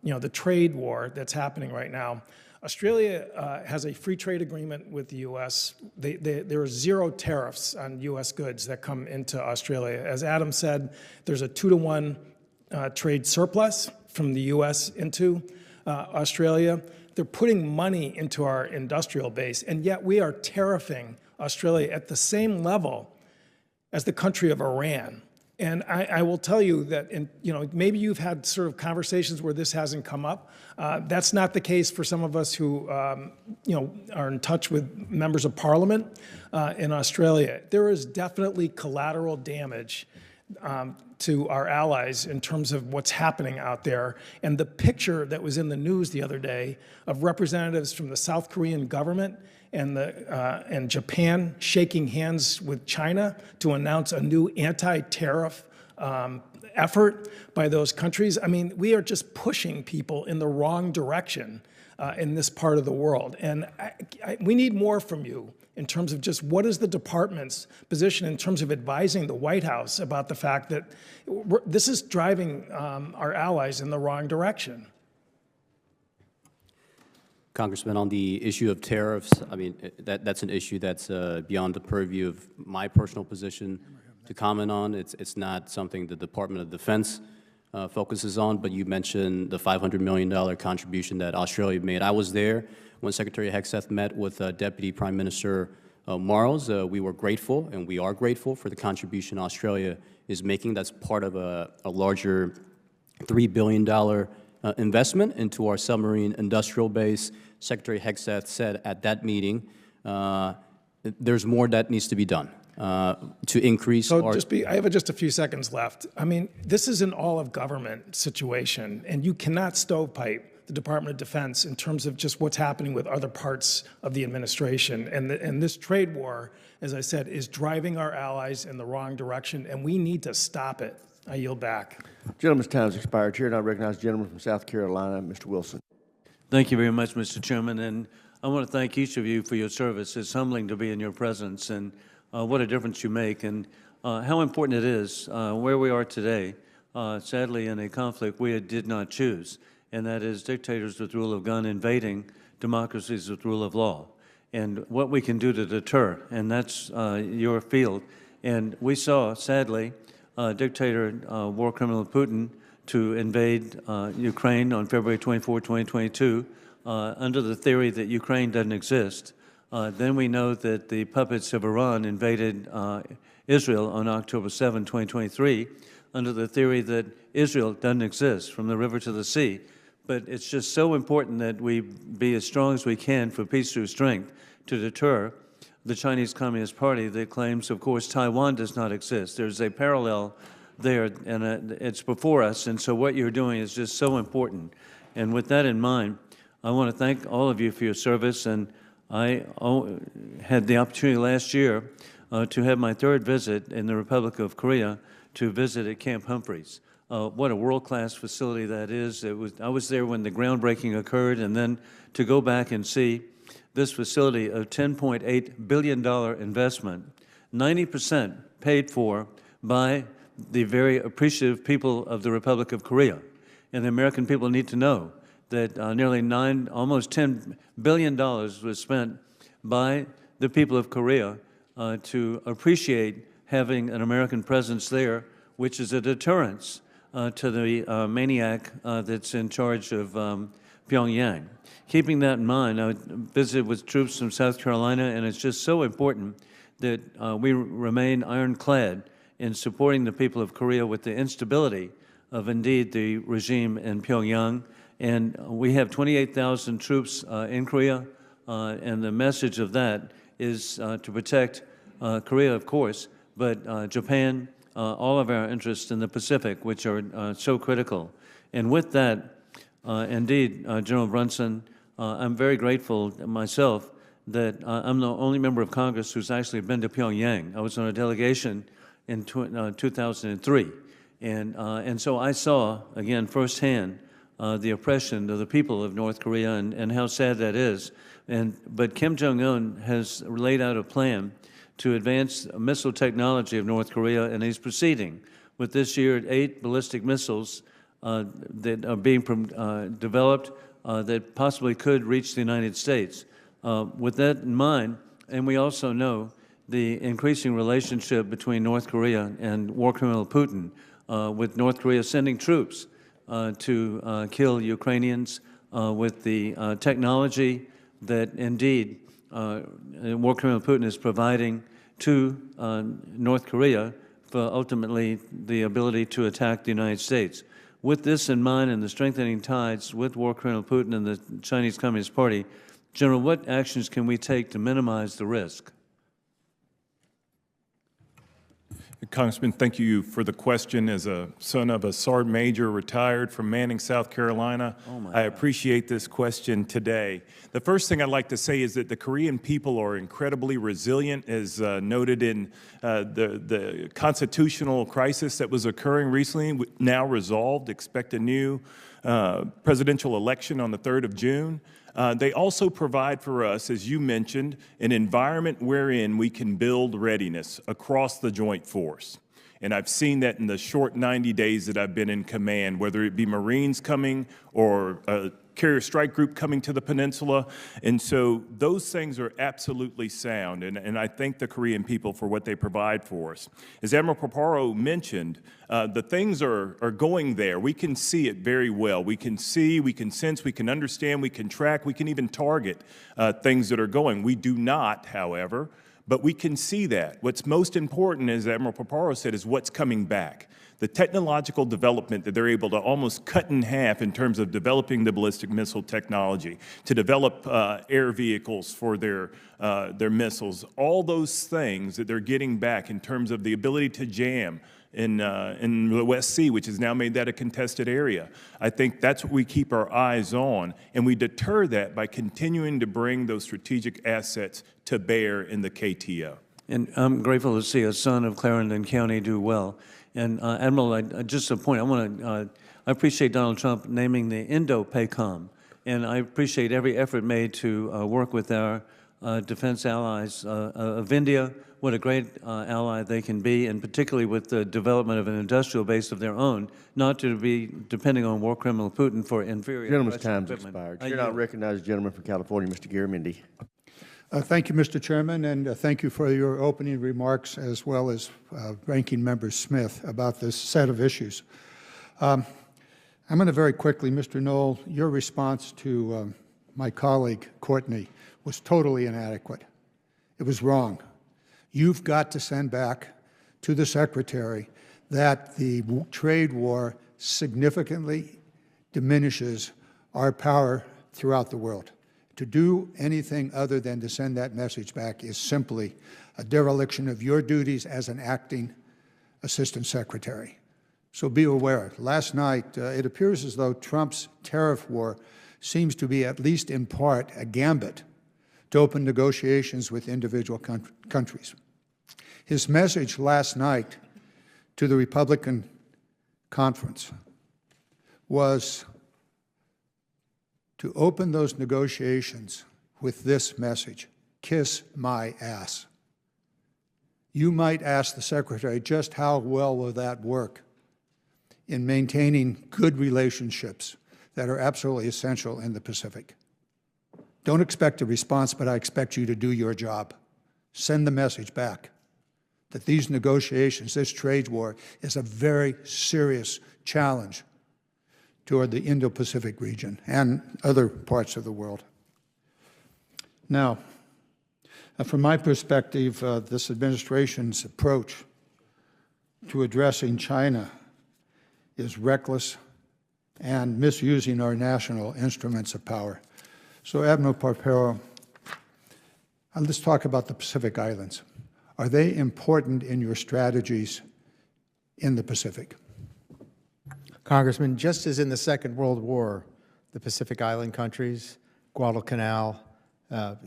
the trade war that's happening right now, Australia has a free trade agreement with the U.S. There are 0 tariffs on U.S. goods that come into Australia. As Adam said, there's a 2-to-1 trade surplus from the U.S. into Australia. They're putting money into our industrial base, and yet we are tariffing Australia at the same level as the country of Iran. And I will tell you that, maybe you've had sort of conversations where this hasn't come up. That's not the case for some of us who, are in touch with members of parliament in Australia. There is definitely collateral damage to our allies in terms of what's happening out there. And the picture that was in the news the other day of representatives from the South Korean government and Japan shaking hands with China to announce a new anti-tariff effort by those countries. I mean, we are just pushing people in the wrong direction in this part of the world. And we need more from you in terms of just what is the department's position in terms of advising the White House about the fact that this is driving our allies in the wrong direction. Congressman, on the issue of tariffs, I mean, that's an issue that's beyond the purview of my personal position to comment on. It's not something the Department of Defense focuses on, but you mentioned the $500 million contribution that Australia made. I was there when Secretary Hegseth met with Deputy Prime Minister Marles. We were grateful, and we are grateful for the contribution Australia is making. That's part of a larger $3 billion investment into our submarine industrial base. Secretary Hegseth said at that meeting, there's more that needs to be done to increase our... I have just a few seconds left. I mean, this is an all-of-government situation, and you cannot stovepipe the Department of Defense in terms of just what's happening with other parts of the administration. And this trade war, as I said, is driving our allies in the wrong direction, and we need to stop it. I yield back. Gentleman's time has expired. Chair, and I recognize the gentleman from South Carolina, Mr. Wilson. Thank you very much, Mr. Chairman, and I want to thank each of you for your service. It's humbling to be in your presence, and what a difference you make, and how important it is where we are today, sadly in a conflict we did not choose, and that is dictators with rule of gun invading democracies with rule of law, and what we can do to deter, and that's your field. And we saw, sadly, dictator war criminal Putin to invade Ukraine on February 24, 2022, under the theory that Ukraine doesn't exist. Then we know that the puppets of Iran invaded Israel on October 7, 2023, under the theory that Israel doesn't exist from the river to the sea. But it's just so important that we be as strong as we can for peace through strength to deter the Chinese Communist Party that claims, of course, Taiwan does not exist. There's a parallel there, and it's before us, and so what you're doing is just so important. And with that in mind, I want to thank all of you for your service, and I had the opportunity last year to have my 3rd visit in the Republic of Korea to visit at Camp Humphreys. What a world-class facility that is. I was there when the groundbreaking occurred, and then to go back and see this facility of $10.8 billion investment, 90% paid for by the very appreciative people of the Republic of Korea. And the American people need to know that nearly almost $10 billion was spent by the people of Korea to appreciate having an American presence there, which is a deterrence to the maniac that's in charge of Pyongyang. Keeping that in mind, I visited with troops from South Carolina, and it's just so important that we remain ironclad in supporting the people of Korea with the instability of, indeed, the regime in Pyongyang. And we have 28,000 troops in Korea, and the message of that is to protect Korea, of course, but Japan, all of our interests in the Pacific, which are so critical. And with that, indeed, General Brunson, I'm very grateful myself that I'm the only member of Congress who's actually been to Pyongyang. I was on a delegation in 2003. And so I saw, again, firsthand, the oppression of the people of North Korea and how sad that is. But Kim Jong-un has laid out a plan to advance missile technology of North Korea, and he's proceeding with this year 8 ballistic missiles that are being developed that possibly could reach the United States. With that in mind, and we also know the increasing relationship between North Korea and war criminal Putin, with North Korea sending troops to kill Ukrainians with the technology that indeed war criminal Putin is providing to North Korea for ultimately the ability to attack the United States. With this in mind and the strengthening ties with war criminal Putin and the Chinese Communist Party, General, what actions can we take to minimize the risk? Congressman, thank you for the question. As a son of a Sergeant Major retired from Manning, South Carolina, I appreciate this question today. The first thing I'd like to say is that the Korean people are incredibly resilient, as noted in the constitutional crisis that was occurring recently, now resolved. Expect a new presidential election on the 3rd of June. They also provide for us, as you mentioned, an environment wherein we can build readiness across the joint force. And I've seen that in the short 90 days that I've been in command, whether it be Marines coming or a carrier strike group coming to the peninsula. And so those things are absolutely sound. And I thank the Korean people for what they provide for us. As Admiral Paparo mentioned, the things are going there. We can see it very well. We can see, we can sense, we can understand, we can track, we can even target things that are going. We do not, however, but we can see that. What's most important, as Admiral Paparo said, is what's coming back. The technological development that they're able to almost cut in half in terms of developing the ballistic missile technology, to develop air vehicles for their missiles, all those things that they're getting back in terms of the ability to jam in the West Sea, which has now made that a contested area. I think that's what we keep our eyes on, and we deter that by continuing to bring those strategic assets to bear in the KTO. And I'm grateful to see a son of Clarendon County do well. And Admiral, just a point, I appreciate Donald Trump naming the Indo-PACOM, and I appreciate every effort made to work with our defense allies of India. What a great ally they can be, and particularly with the development of an industrial base of their own, not to be depending on war criminal Putin for inferior Gentleman's time's equipment. expired. You're not recognized, gentleman from California, Mr. Garamendi. Thank you, Mr. Chairman, and thank you for your opening remarks, as well as Ranking Member Smith, about this set of issues. I'm going to very quickly, Mr. Knoll, your response to my colleague, Courtney, was totally inadequate. It was wrong. You've got to send back to the Secretary that the trade war significantly diminishes our power throughout the world. To do anything other than to send that message back is simply a dereliction of your duties as an acting Assistant Secretary. So be aware. Last night, it appears as though Trump's tariff war seems to be, at least in part, a gambit to open negotiations with individual countries. His message last night to the Republican conference was to open those negotiations with this message: kiss my ass. You might ask the Secretary, just how well will that work in maintaining good relationships that are absolutely essential in the Pacific? Don't expect a response, but I expect you to do your job. Send the message back that these negotiations, this trade war, is a very serious challenge toward the Indo-Pacific region and other parts of the world. Now, from my perspective, this administration's approach to addressing China is reckless and misusing our national instruments of power. So, Admiral Paparo, let's talk about the Pacific Islands. Are they important in your strategies in the Pacific? Congressman, just as in the Second World War, the Pacific Island countries, Guadalcanal,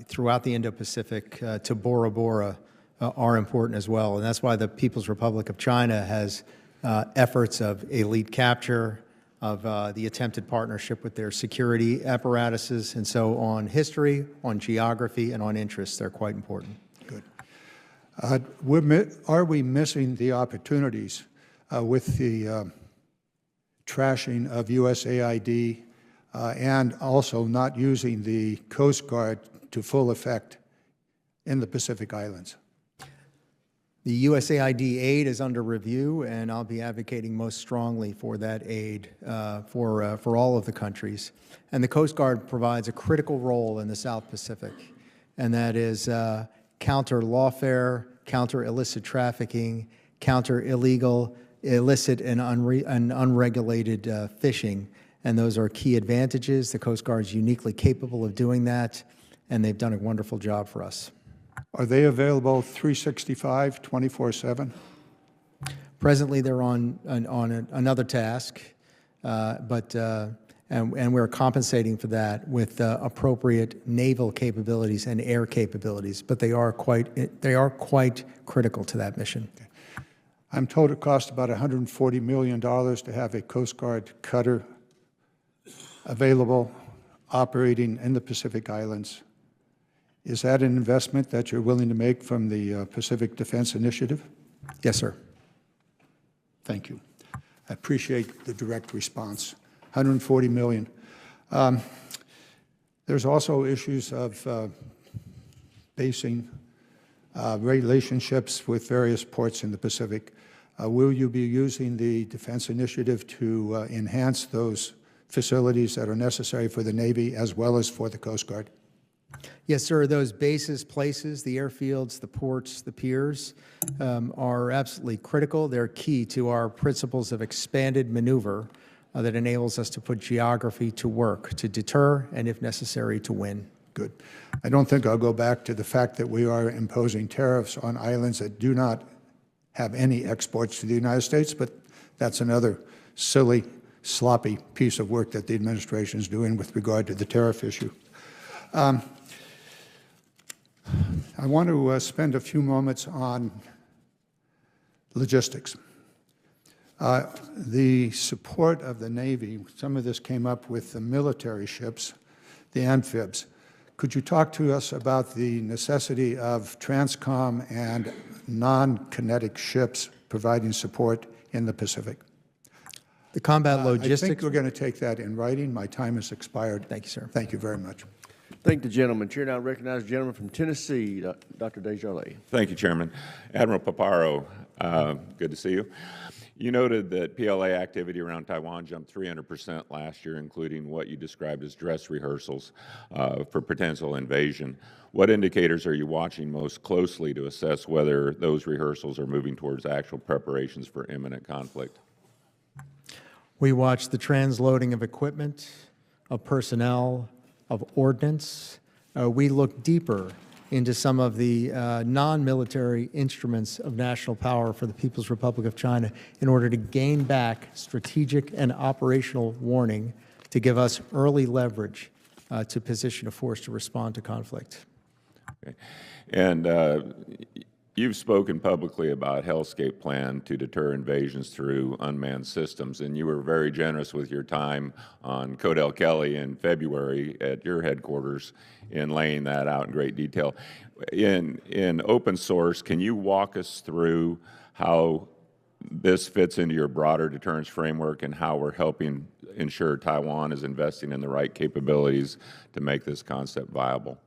throughout the Indo-Pacific to Bora Bora are important as well. And that's why the People's Republic of China has efforts of elite capture, of the attempted partnership with their security apparatuses. And so on history, on geography, and on interests, they're quite important. Good. Are we missing the opportunities with the trashing of USAID and also not using the Coast Guard to full effect in the Pacific Islands? The USAID aid is under review, and I'll be advocating most strongly for that aid for all of the countries. And the Coast Guard provides a critical role in the South Pacific, and that is counter lawfare, counter illicit trafficking, counter illegal, illicit, and unregulated fishing. And those are key advantages. The Coast Guard is uniquely capable of doing that, and they've done a wonderful job for us. Are they available 365, 24/7? Presently, they're on another task, and we're compensating for that with appropriate naval capabilities and air capabilities. But they are quite critical to that mission. Okay. I'm told it costs about $140 million to have a Coast Guard cutter available, operating in the Pacific Islands. Is that an investment that you're willing to make from the Pacific Defense Initiative? Yes, sir. Thank you. I appreciate the direct response. $140 million. There's also issues of basing relationships with various ports in the Pacific. Will you be using the Defense Initiative to enhance those facilities that are necessary for the Navy as well as for the Coast Guard? Yes, sir. Those bases, places, the airfields, the ports, the piers are absolutely critical. They're key to our principles of expanded maneuver that enables us to put geography to work, to deter, and if necessary, to win. Good. I don't think I'll go back to the fact that we are imposing tariffs on islands that do not have any exports to the United States, but that's another silly, sloppy piece of work that the administration is doing with regard to the tariff issue. I want to spend a few moments on logistics. The support of the Navy, some of this came up with the military ships, the amphibs. Could you talk to us about the necessity of TRANSCOM and non-kinetic ships providing support in the Pacific? The combat logistics. I think we're going to take that in writing. My time has expired. Thank you, sir. Thank you very much. Thank the gentleman. Chair now recognizes the gentleman from Tennessee, Dr. Desjardins. Thank you, Chairman. Admiral Paparo, good to see you. You noted that PLA activity around Taiwan jumped 300% last year, including what you described as dress rehearsals for potential invasion. What indicators are you watching most closely to assess whether those rehearsals are moving towards actual preparations for imminent conflict? We watch the transloading of equipment, of personnel, of ordnance. We look deeper into some of the non-military instruments of national power for the People's Republic of China in order to gain back strategic and operational warning to give us early leverage to position a force to respond to conflict. Okay. And you've spoken publicly about Hellscape Plan to deter invasions through unmanned systems, and you were very generous with your time on Codell Kelly in February at your headquarters in laying that out in great detail. In open source, can you walk us through how this fits into your broader deterrence framework and how we're helping ensure Taiwan is investing in the right capabilities to make this concept viable?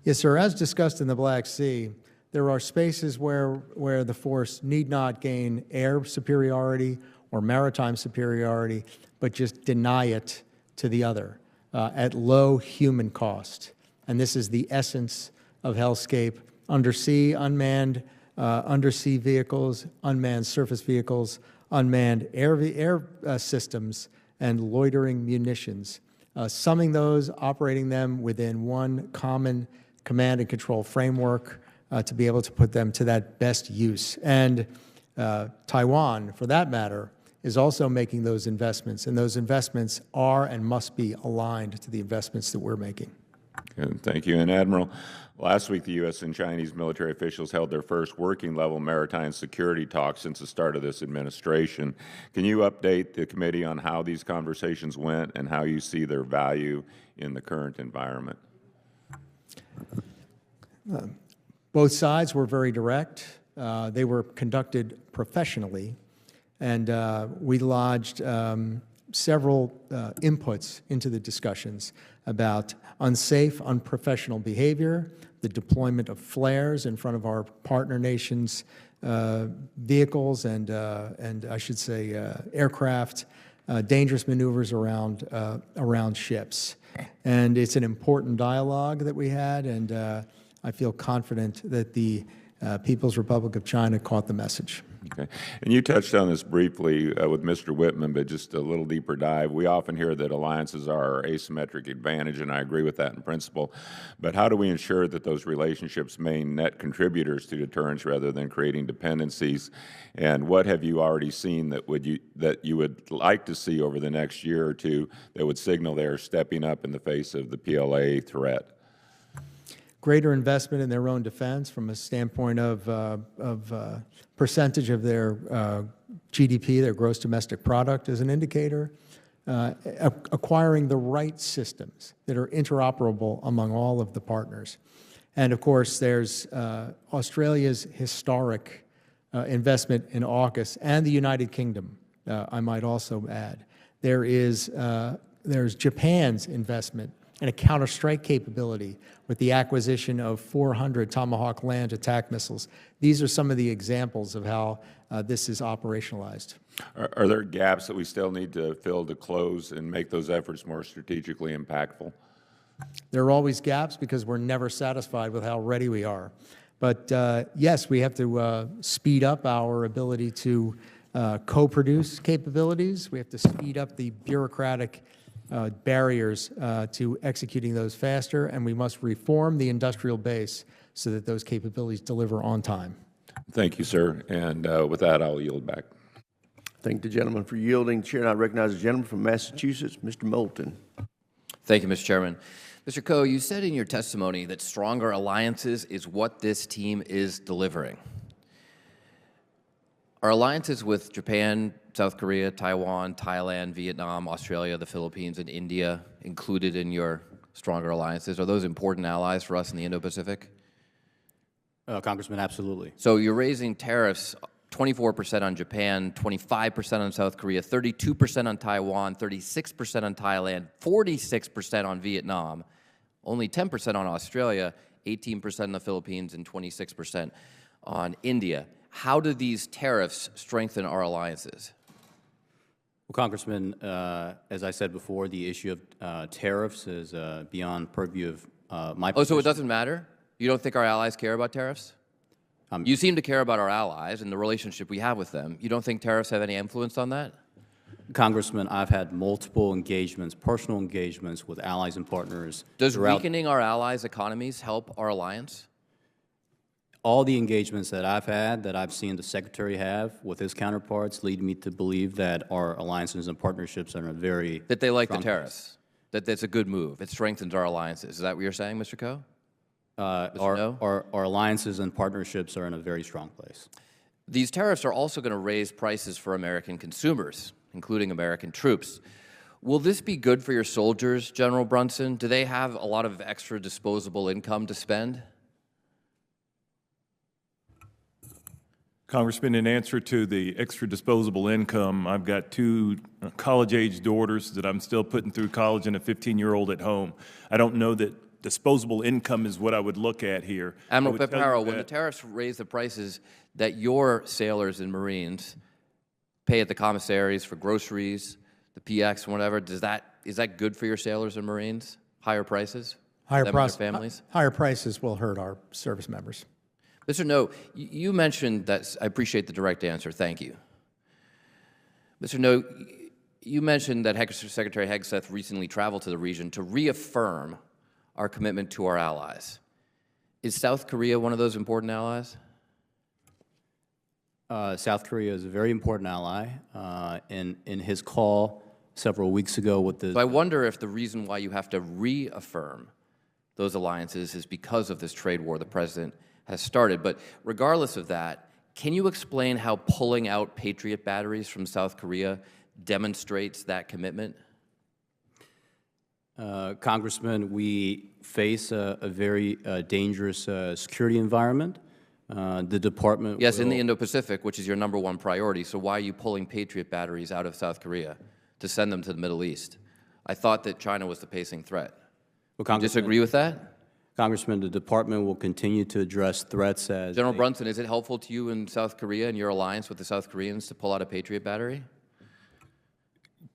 Yes, sir. As discussed in the Black Sea, there are spaces where the force need not gain air superiority or maritime superiority, but just deny it to the other at low human cost. And this is the essence of Hellscape: undersea, unmanned undersea vehicles, unmanned surface vehicles, unmanned air systems, and loitering munitions. Summing those, operating them within one common command and control framework to be able to put them to that best use. And Taiwan, for that matter, is also making those investments, and those investments are and must be aligned to the investments that we're making. Good, thank you. And Admiral, last week the U.S. and Chinese military officials held their first working-level maritime security talks since the start of this administration. Can you update the committee on how these conversations went and how you see their value in the current environment? Both sides were very direct. They were conducted professionally, and we lodged several inputs into the discussions about unsafe, unprofessional behavior, the deployment of flares in front of our partner nations' vehicles and I should say aircraft, dangerous maneuvers around ships. And it's an important dialogue that we had, and I feel confident that the People's Republic of China caught the message. Okay. And you touched on this briefly with Mr. Whitman, but just a little deeper dive. We often hear that alliances are our asymmetric advantage, and I agree with that in principle. But how do we ensure that those relationships remain net contributors to deterrence rather than creating dependencies? And what have you already seen that you would like to see over the next year or two that would signal they are stepping up in the face of the PLA threat? Greater investment in their own defense from a standpoint of percentage of their GDP, their gross domestic product, as an indicator, acquiring the right systems that are interoperable among all of the partners. And of course, there's Australia's historic investment in AUKUS, and the United Kingdom, I might also add. There's Japan's investment and a counter-strike capability with the acquisition of 400 Tomahawk land attack missiles. These are some of the examples of how this is operationalized. Are there gaps that we still need to fill to close and make those efforts more strategically impactful? There are always gaps because we're never satisfied with how ready we are. But yes, we have to speed up our ability to co-produce capabilities. We have to speed up the bureaucratic barriers to executing those faster, and we must reform the industrial base so that those capabilities deliver on time. Thank you, sir. And with that, I'll yield back. Thank the gentleman for yielding. Chair, and I recognize the gentleman from Massachusetts, Mr. Moulton. Thank you, Mr. Chairman. Mr. Coe, you said in your testimony that stronger alliances is what this team is delivering. Are alliances with Japan, South Korea, Taiwan, Thailand, Vietnam, Australia, the Philippines, and India included in your stronger alliances? Are those important allies for us in the Indo-Pacific? Congressman, absolutely. So you're raising tariffs 24% on Japan, 25% on South Korea, 32% on Taiwan, 36% on Thailand, 46% on Vietnam, only 10% on Australia, 18% on the Philippines, and 26% on India. How do these tariffs strengthen our alliances? Well, Congressman, as I said before, the issue of tariffs is beyond purview of my position. Oh, so it doesn't matter? You don't think our allies care about tariffs? You seem to care about our allies and the relationship we have with them. You don't think tariffs have any influence on that? Congressman, I've had multiple engagements, personal engagements with allies and partners. Does weakening our allies' economies help our alliance? All the engagements that I've had, that I've seen the Secretary have with his counterparts, lead me to believe that our alliances and partnerships are in a very that they like the strong tariffs, that that's a good move. It strengthens our alliances. Is that what you're saying, Mr. Coe? Our alliances and partnerships are in a very strong place. These tariffs are also going to raise prices for American consumers, including American troops. Will this be good for your soldiers, General Brunson? Do they have a lot of extra disposable income to spend? Congressman, in answer to the extra disposable income, I've got two college-age daughters that I'm still putting through college and a 15-year-old at home. I don't know that disposable income is what I would look at here. Admiral Paparo, when the tariffs raise the prices that your sailors and Marines pay at the commissaries for groceries, the PX, and whatever. Is that good for your sailors and Marines? Higher prices? Higher Them and their families? Higher prices will hurt our service members. Mr. Noh, you mentioned that, I appreciate the direct answer, thank you. Mr. Noh, you mentioned that Secretary Hegseth recently traveled to the region to reaffirm our commitment to our allies. Is South Korea one of those important allies? South Korea is a very important ally. In his call several weeks ago with the... So I wonder if the reason why you have to reaffirm those alliances is because of this trade war the President has started. But regardless of that, can you explain how pulling out Patriot batteries from South Korea demonstrates that commitment? Congressman, we face a very dangerous security environment. The department Yes, in the will- Indo-Pacific, which is your #1 priority. So why are you pulling Patriot batteries out of South Korea to send them to the Middle East? I thought that China was the pacing threat. Well, Do you disagree with that? Congressman, the department will continue to address threats as... General Brunson, is it helpful to you in South Korea and your alliance with the South Koreans to pull out a Patriot battery?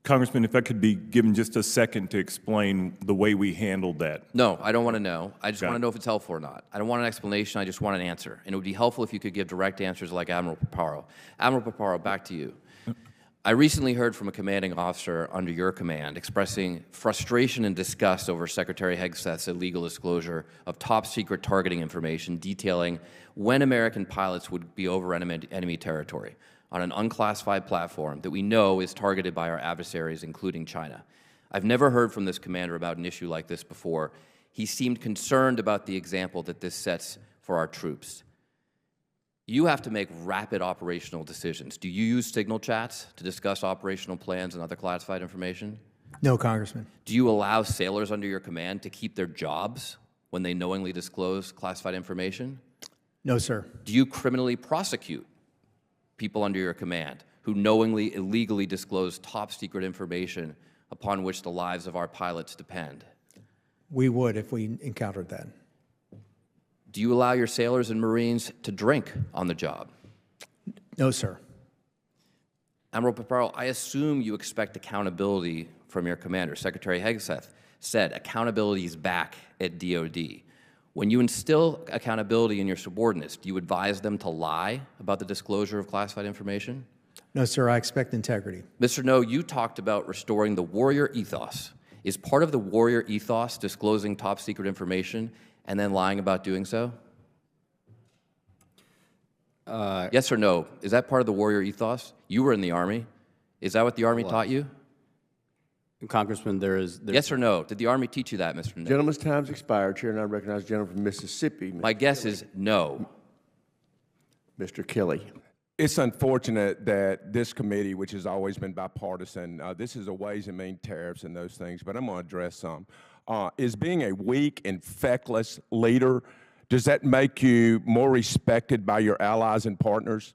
Congressman, if I could be given just a second to explain the way we handled that. No, I don't want to know. I just Got want it. to know if it's helpful or not. I don't want an explanation. I just want an answer. And it would be helpful if you could give direct answers like Admiral Paparo. Admiral Paparo, back to you. I recently heard from a commanding officer under your command expressing frustration and disgust over Secretary Hegseth's illegal disclosure of top-secret targeting information detailing when American pilots would be over enemy territory on an unclassified platform that we know is targeted by our adversaries, including China. I've never heard from this commander about an issue like this before. He seemed concerned about the example that this sets for our troops. You have to make rapid operational decisions. Do you use signal chats to discuss operational plans and other classified information? No, Congressman. Do you allow sailors under your command to keep their jobs when they knowingly disclose classified information? No, sir. Do you criminally prosecute people under your command who knowingly, illegally disclose top-secret information upon which the lives of our pilots depend? We would if we encountered that. Do you allow your sailors and Marines to drink on the job? No, sir. Admiral Paparo, I assume you expect accountability from your commander. Secretary Hegseth said accountability is back at DOD. When you instill accountability in your subordinates, do you advise them to lie about the disclosure of classified information? No, sir. I expect integrity. Mr. Noh, you talked about restoring the warrior ethos. Is part of the warrior ethos disclosing top-secret information and then lying about doing so? Yes or no? Is that part of the warrior ethos? You were in the Army. Is that what the Army taught you? Congressman, there's Yes or no? Did the Army teach you that, Mr. Noh? Gentleman's time's expired. Chair, and I recognize the gentleman from Mississippi, My guess is no. Mr. Kelly. It's unfortunate that this committee, which has always been bipartisan, this is a Ways and Means tariffs and those things, but I'm going to address some. Is being a weak and feckless leader, does that make you more respected by your allies and partners?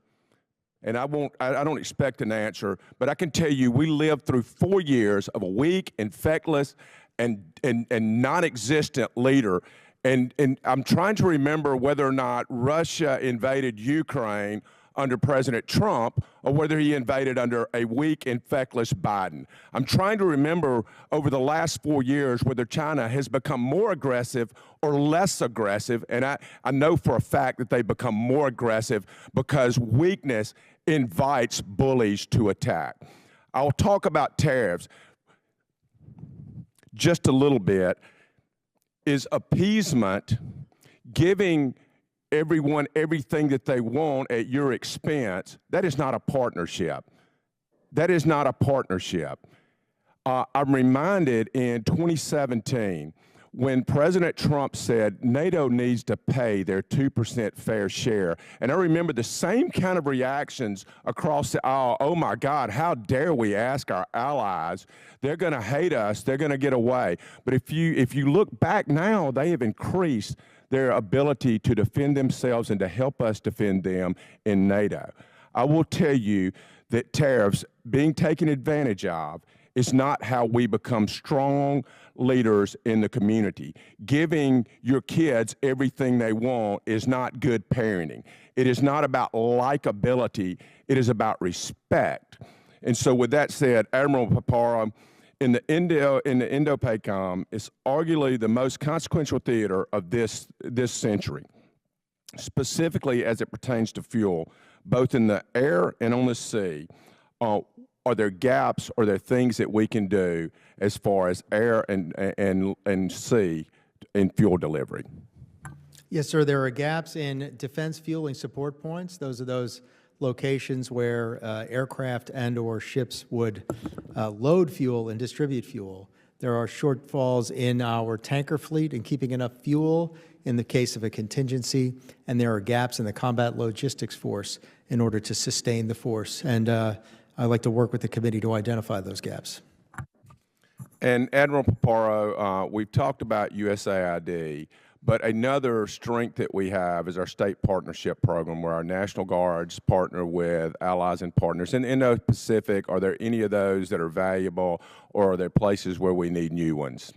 And I don't expect an answer, but I can tell you we lived through 4 years of a weak and feckless and non-existent leader. And I'm trying to remember whether or not Russia invaded Ukraine under President Trump or whether he invaded under a weak and feckless Biden. I'm trying to remember over the last 4 years whether China has become more aggressive or less aggressive, and I know for a fact that they've become more aggressive because weakness invites bullies to attack. I'll talk about tariffs just a little bit. Is appeasement giving everyone everything that they want at your expense? That is not a partnership. That is not a partnership. I'm reminded in 2017 when President Trump said NATO needs to pay their 2% fair share. And I remember the same kind of reactions across the aisle. Oh my God, how dare we ask our allies? They're going to hate us. They're going to get away. But if you look back now, they have increased their ability to defend themselves and to help us defend them in NATO. I will tell you that tariffs being taken advantage of is not how we become strong leaders in the community. Giving your kids everything they want is not good parenting. It is not about likability, it is about respect. And so with that said, Admiral Paparo, in the Indo-PACOM is arguably the most consequential theater of this century, specifically as it pertains to fuel, both in the air and on the sea. Are there gaps, or are there things that we can do as far as air and sea in fuel delivery? Yes, sir. There are gaps in defense fueling support points. Those are those locations where aircraft and or ships would load fuel and distribute fuel. There are shortfalls in our tanker fleet in keeping enough fuel in the case of a contingency, and there are gaps in the combat logistics force in order to sustain the force. And I'd like to work with the committee to identify those gaps. And Admiral Paparo, we've talked about USAID, but another strength that we have is our state partnership program, where our National Guards partner with allies and partners. In Indo-Pacific, are there any of those that are valuable, or are there places where we need new ones?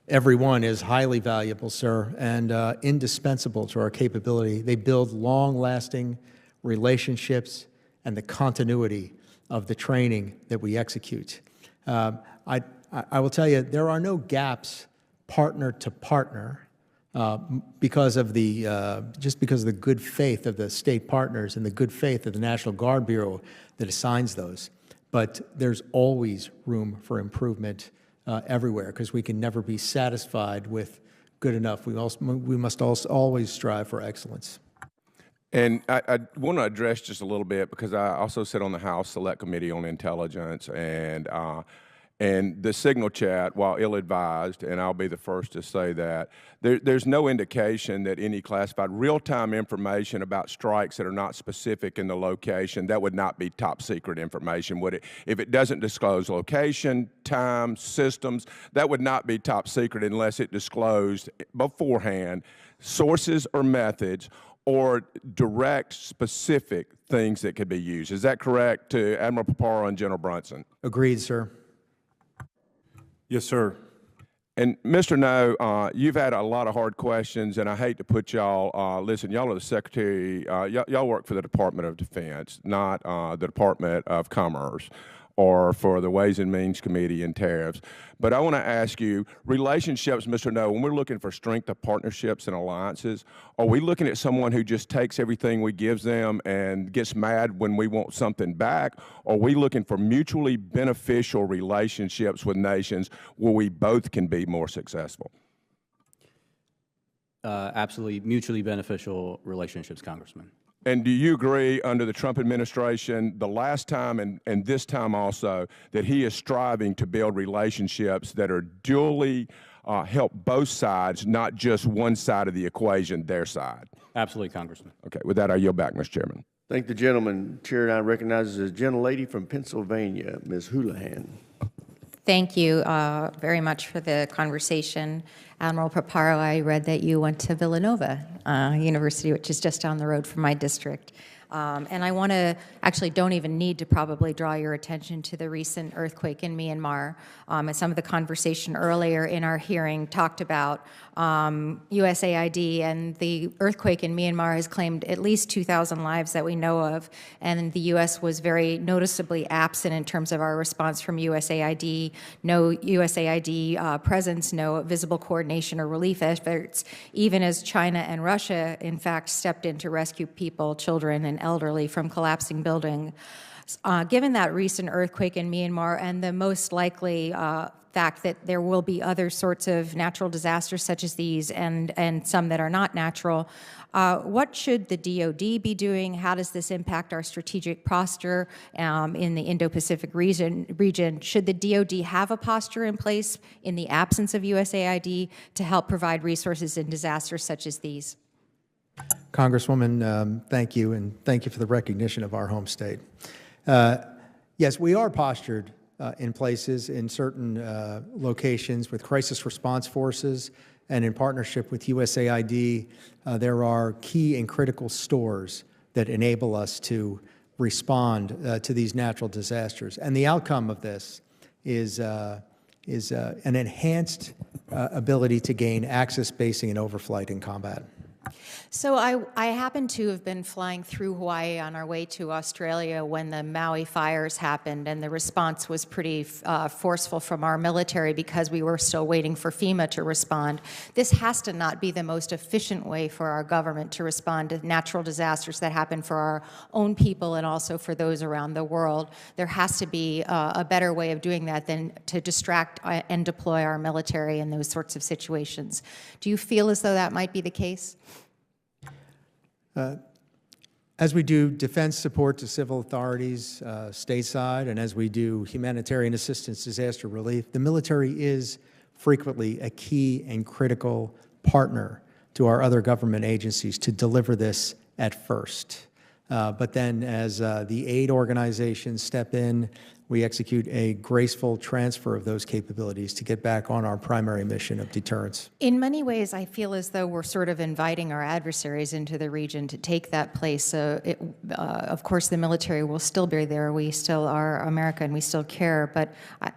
Every one is highly valuable, sir, and indispensable to our capability. They build long-lasting relationships and the continuity of the training that we execute. I will tell you, there are no gaps partner to partner because of the just because of the good faith of the state partners and the good faith of the National Guard Bureau that assigns those. But there's always room for improvement everywhere, because we can never be satisfied with good enough. We must also always strive for excellence. And I want to address just a little bit, because I also sit on the House Select Committee on Intelligence, and the signal chat, while ill-advised, and I'll be the first to say that, there's no indication that any classified real-time information about strikes that are not specific in the location, that would not be top-secret information, would it? If it doesn't disclose location, time, systems, that would not be top-secret unless it disclosed beforehand sources or methods or direct, specific things that could be used. Is that correct to Admiral Paparo and General Brunson? Agreed, sir. Yes, sir. And Mr. Noh, you've had a lot of hard questions, and I hate to put y'all, listen, y'all are the Secretary, y'all work for the Department of Defense, not the Department of Commerce or for the Ways and Means Committee and tariffs. But I want to ask you, relationships, Mr. Noh, when we're looking for strength of partnerships and alliances, are we looking at someone who just takes everything we give them and gets mad when we want something back? Or are we looking for mutually beneficial relationships with nations where we both can be more successful? Absolutely mutually beneficial relationships, Congressman. And do you agree, under the Trump administration, the last time and this time also, that he is striving to build relationships that are duly help both sides, not just one side of the equation, their side? Absolutely, Congressman. Okay, with that, I yield back, Mr. Chairman. Thank the gentleman. Chair now recognizes the gentlelady from Pennsylvania, Ms. Houlihan. Thank you very much for the conversation. Admiral Paparo, I read that you went to Villanova University, which is just down the road from my district. And I want to, actually don't even need to probably draw your attention to the recent earthquake in Myanmar. As some of the conversation earlier in our hearing talked about USAID, and the earthquake in Myanmar has claimed at least 2,000 lives that we know of, and the U.S. was very noticeably absent in terms of our response from USAID. No USAID presence, no visible coordination or relief efforts, even as China and Russia, in fact, stepped in to rescue people, children, and elderly from collapsing buildings. Given that recent earthquake in Myanmar and the most likely fact that there will be other sorts of natural disasters such as these and some that are not natural, what should the DOD be doing? How does this impact our strategic posture in the Indo-Pacific region? Should the DOD have a posture in place in the absence of USAID to help provide resources in disasters such as these? Congresswoman, thank you, and thank you for the recognition of our home state. Yes, we are postured in places in certain locations with crisis response forces, and in partnership with USAID, there are key and critical stores that enable us to respond to these natural disasters. And the outcome of this is is an enhanced ability to gain access, basing, and overflight in combat. So I happen to have been flying through Hawaii on our way to Australia when the Maui fires happened, and the response was pretty forceful from our military because we were still waiting for FEMA to respond. This has to not be the most efficient way for our government to respond to natural disasters that happen for our own people and also for those around the world. There has to be a better way of doing that than to distract and deploy our military in those sorts of situations. Do you feel as though that might be the case? As we do defense support to civil authorities stateside, and as we do humanitarian assistance, disaster relief, the military is frequently a key and critical partner to our other government agencies to deliver this at first. But then as the aid organizations step in, we execute a graceful transfer of those capabilities to get back on our primary mission of deterrence. In many ways, I feel as though we're sort of inviting our adversaries into the region to take that place. Of course, the military will still be there. We still are America, and we still care. But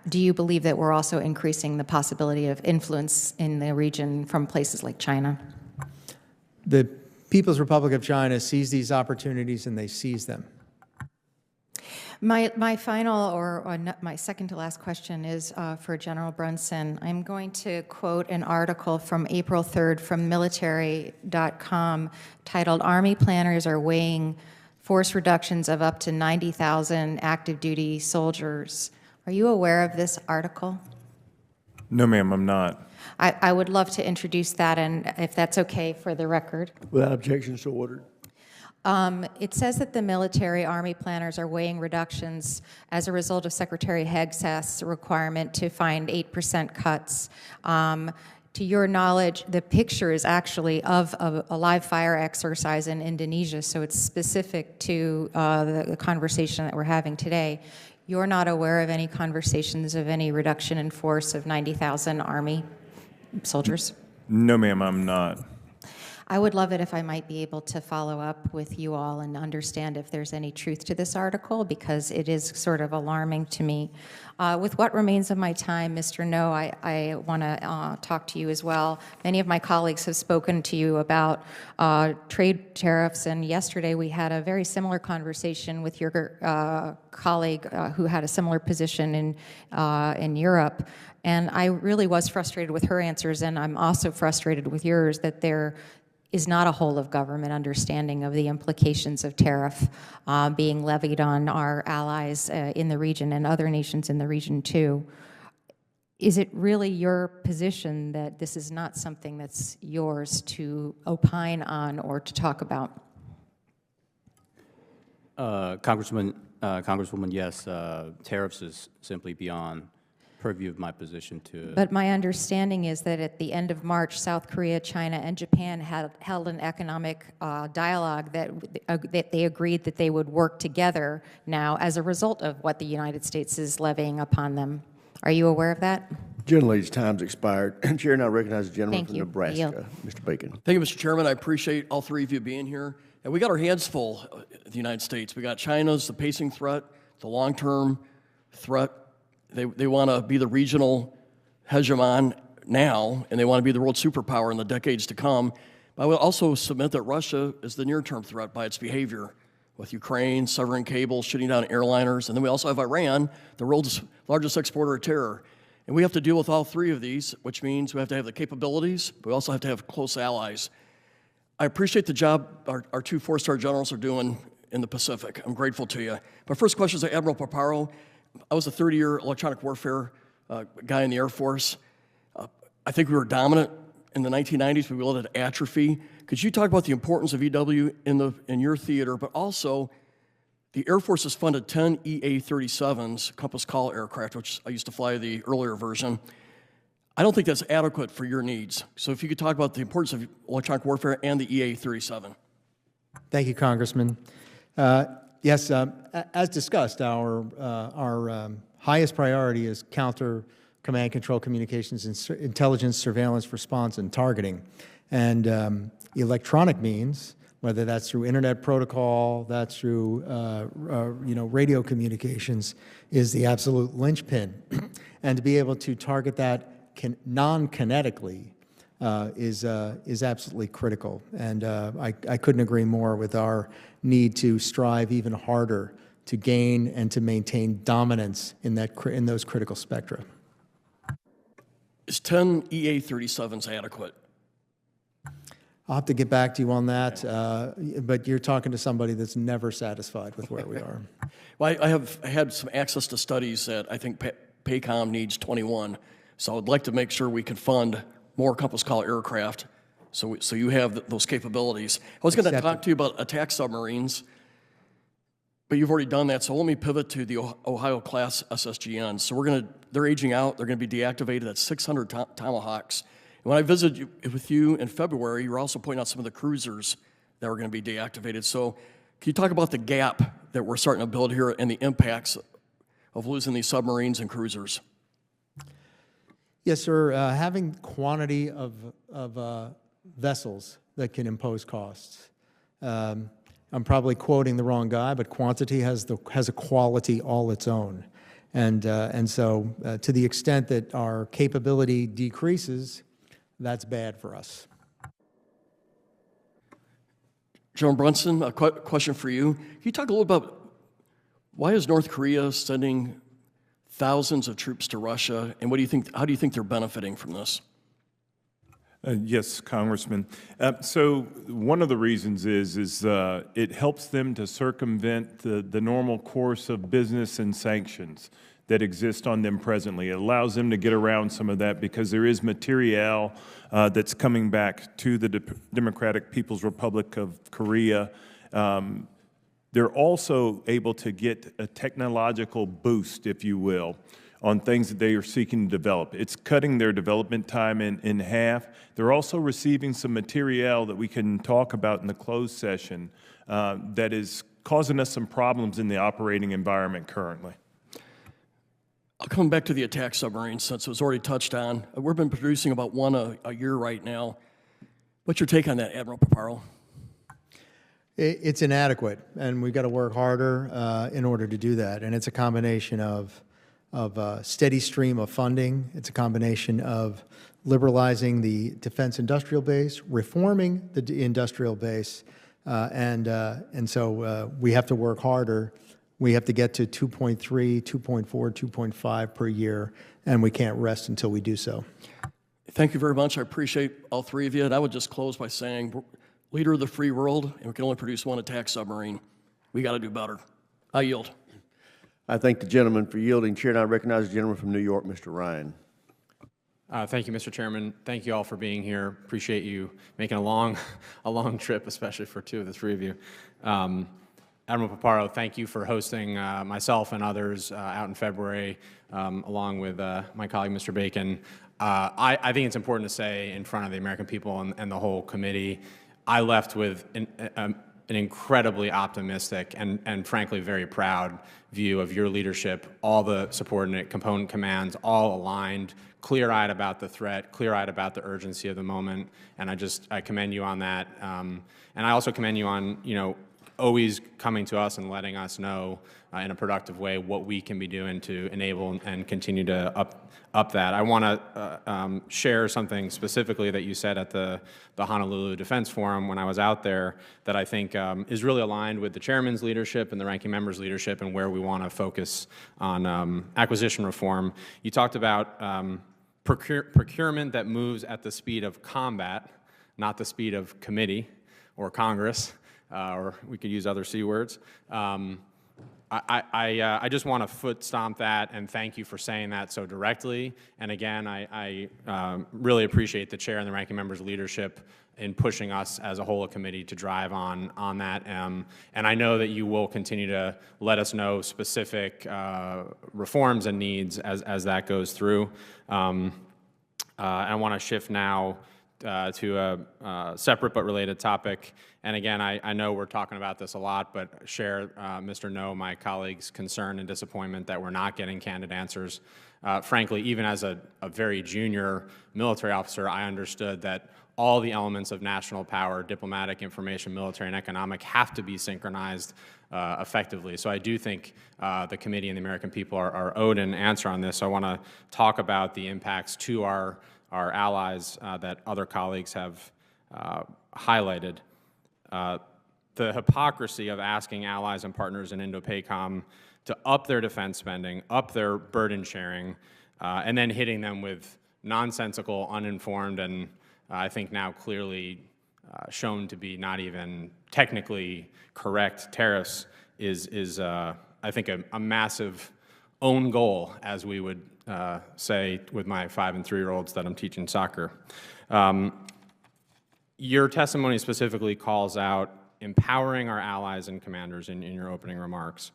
do you believe that we're also increasing the possibility of influence in the region from places like China? The People's Republic of China sees these opportunities, and they seize them. My final, or my second to last question is for General Brunson. I'm going to quote an article from April 3rd from military.com titled, "Army Planners Are Weighing Force Reductions of Up to 90,000 Active Duty Soldiers." Are you aware of this article? No, ma'am, I'm not. I would love to introduce that, and if that's okay for the record. Without objection, so ordered. It says that the military Army planners are weighing reductions as a result of Secretary Hegseth's requirement to find 8% cuts. To your knowledge, the picture is actually of a live fire exercise in Indonesia, so it's specific to the conversation that we're having today. You're not aware of any conversations of any reduction in force of 90,000 Army soldiers? No, ma'am, I'm not. I would love it if I might be able to follow up with you all and understand if there's any truth to this article, because it is sort of alarming to me. With what remains of my time, Mr. Noh, I want to talk to you as well. Many of my colleagues have spoken to you about trade tariffs, and yesterday we had a very similar conversation with your colleague who had a similar position in Europe. And I really was frustrated with her answers, and I'm also frustrated with yours that there is not a whole of government understanding of the implications of tariff being levied on our allies in the region and other nations in the region too. Is it really your position that this is not something that's yours to opine on or to talk about? Congresswoman, yes, tariffs is simply beyond purview of my position to. But my understanding is that at the end of March, South Korea, China, and Japan held an economic dialogue that they agreed that they would work together now as a result of what the United States is levying upon them. Are you aware of that? Gentlelady's time's expired. Chair now recognizes the gentleman Thank from you. Nebraska, Mr. Bacon. Thank you, Mr. Chairman. I appreciate all three of you being here. And we got our hands full at the United States. We got China's the pacing threat, the long-term threat. They want to be the regional hegemon now, and they want to be the world superpower in the decades to come. But I will also submit that Russia is the near-term threat by its behavior, with Ukraine severing cables, shooting down airliners, and then we also have Iran, the world's largest exporter of terror. And we have to deal with all three of these, which means we have to have the capabilities, but we also have to have close allies. I appreciate the job our two four-star generals are doing in the Pacific. I'm grateful to you. My first question is to Admiral Paparo. I was a 30-year electronic warfare guy in the Air Force. I think we were dominant in the 1990s, but we let it atrophy. Could you talk about the importance of EW in your theater, but also the Air Force has funded 10 EA-37s, Compass Call aircraft, which I used to fly the earlier version. I don't think that's adequate for your needs. So if you could talk about the importance of electronic warfare and the EA-37. Thank you, Congressman. Yes, as discussed, our highest priority is counter command control communications and intelligence, surveillance, response, and targeting. And electronic means whether that's through internet protocol, that's through radio communications, is the absolute linchpin. And to be able to target that non-kinetically is absolutely critical. And I couldn't agree more with our need to strive even harder to gain and to maintain dominance in those critical spectra. Is 10 EA-37s adequate? I'll have to get back to you on that, but you're talking to somebody that's never satisfied with where we are. Well, I have had some access to studies that I think PACOM needs 21, so I'd like to make sure we can fund more Compass Call aircraft so you have those capabilities. I was going to talk to you about attack submarines, but you've already done that, so let me pivot to the Ohio-class SSGNs. So they're aging out, they're going to be deactivated. That's 600 Tomahawks. And when I visited with you in February, you were also pointing out some of the cruisers that were going to be deactivated. So can you talk about the gap that we're starting to build here and the impacts of losing these submarines and cruisers? Yes, sir. Having quantity of vessels that can impose costs. I'm probably quoting the wrong guy, but quantity has a quality all its own. And so to the extent that our capability decreases, that's bad for us. General Brunson, a question for you. Can you talk a little about why is North Korea sending thousands of troops to Russia, and how do you think they're benefiting from this? Yes, Congressman. So one of the reasons is it helps them to circumvent the normal course of business and sanctions that exist on them presently. It allows them to get around some of that because there is materiel that's coming back to the Democratic People's Republic of Korea. They're also able to get a technological boost, if you will, on things that they are seeking to develop. It's cutting their development time in half. They're also receiving some materiel that we can talk about in the closed session that is causing us some problems in the operating environment currently. I'll come back to the attack submarines since it was already touched on. We've been producing about one a year right now. What's your take on that, Admiral Paparo? It's inadequate, and we've got to work harder in order to do that. And it's a combination of a steady stream of funding. It's a combination of liberalizing the defense industrial base, reforming the industrial base, and so we have to work harder. We have to get to 2.3, 2.4, 2.5 per year, and we can't rest until we do so. Thank you very much. I appreciate all three of you. And I would just close by saying, we're leader of the free world, and we can only produce one attack submarine. We got to do better. I yield. I thank the gentleman for yielding. Chair, and I recognize the gentleman from New York, Mr. Ryan. Thank you, Mr. Chairman. Thank you all for being here. Appreciate you making a long trip, especially for two of the three of you. Admiral Paparo, thank you for hosting myself and others out in February, along with my colleague, Mr. Bacon. I think it's important to say in front of the American people and the whole committee, I left with an incredibly optimistic and frankly very proud view of your leadership, all the subordinate component commands, all aligned, clear-eyed about the threat, clear-eyed about the urgency of the moment, and I commend you on that. And I also commend you on, always coming to us and letting us know in a productive way what we can be doing to enable and continue to up that. I want to share something specifically that you said at the Honolulu Defense Forum when I was out there that I think is really aligned with the chairman's leadership and the ranking member's leadership and where we want to focus on acquisition reform. You talked about procurement that moves at the speed of combat, not the speed of committee or Congress. Or we could use other C words. I just want to foot stomp that and thank you for saying that so directly. And again, I really appreciate the chair and the ranking member's leadership in pushing us as a whole committee to drive on that. And I know that you will continue to let us know specific reforms and needs as that goes through. I want to shift now to a separate but related topic. And again, I know we're talking about this a lot, but share Mr. Noh, my colleague's concern and disappointment that we're not getting candid answers. Frankly, even as a very junior military officer, I understood that all the elements of national power, diplomatic, information, military, and economic, have to be synchronized effectively. So I do think the committee and the American people are owed an answer on this. So I want to talk about the impacts to our allies that other colleagues have highlighted. The hypocrisy of asking allies and partners in Indo-PACOM to up their defense spending, up their burden sharing, and then hitting them with nonsensical, uninformed, and I think now clearly shown to be not even technically correct tariffs is I think, a massive own goal, as we would say with my 5- and 3-year-olds that I'm teaching soccer. Your testimony specifically calls out empowering our allies and commanders in your opening remarks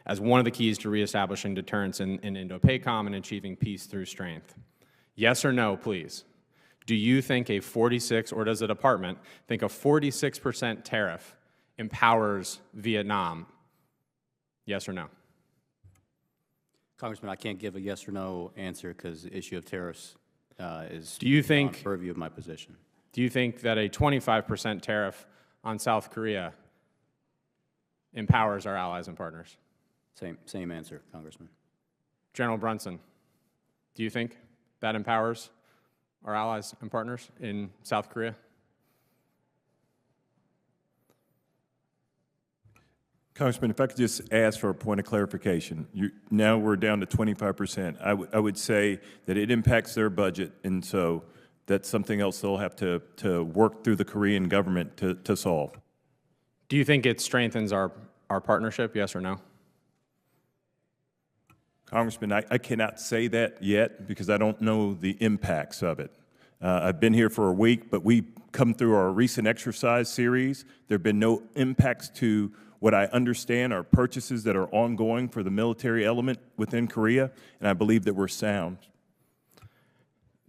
as one of the keys to reestablishing deterrence in Indo-PACOM and achieving peace through strength. Yes or no, please? Do you think a 46, or does the department think a 46% tariff empowers Vietnam? Yes or no? Congressman, I can't give a yes or no answer because the issue of tariffs is do you beyond think, purview of my position. Do you think that a 25% tariff on South Korea empowers our allies and partners? Same answer, Congressman. General Brunson, do you think that empowers our allies and partners in South Korea? Congressman, if I could just ask for a point of clarification. Now we're down to 25%. I would say that it impacts their budget, and so that's something else they'll have to work through the Korean government to solve. Do you think it strengthens our partnership, yes or no? Congressman, I cannot say that yet because I don't know the impacts of it. I've been here for a week, but we come through our recent exercise series. There have been no impacts to what I understand are purchases that are ongoing for the military element within Korea, and I believe that we're sound.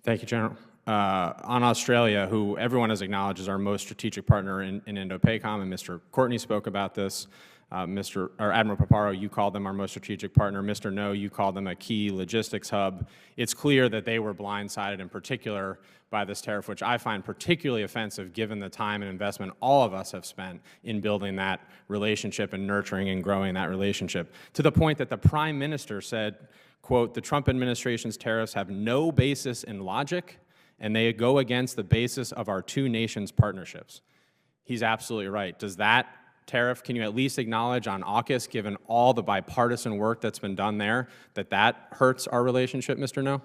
Thank you, General. On Australia, who everyone has acknowledged is our most strategic partner in Indo-PACOM, and Mr. Courtney spoke about this. Admiral Paparo, you called them our most strategic partner. Mr. Noh, you called them a key logistics hub. It's clear that they were blindsided in particular by this tariff, which I find particularly offensive given the time and investment all of us have spent in building that relationship and nurturing and growing that relationship, to the point that the Prime Minister said, quote, "The Trump administration's tariffs have no basis in logic, and they go against the basis of our two nations' partnerships." He's absolutely right. Does that tariff, can you at least acknowledge on AUKUS, given all the bipartisan work that's been done there, that hurts our relationship, Mr. Noh?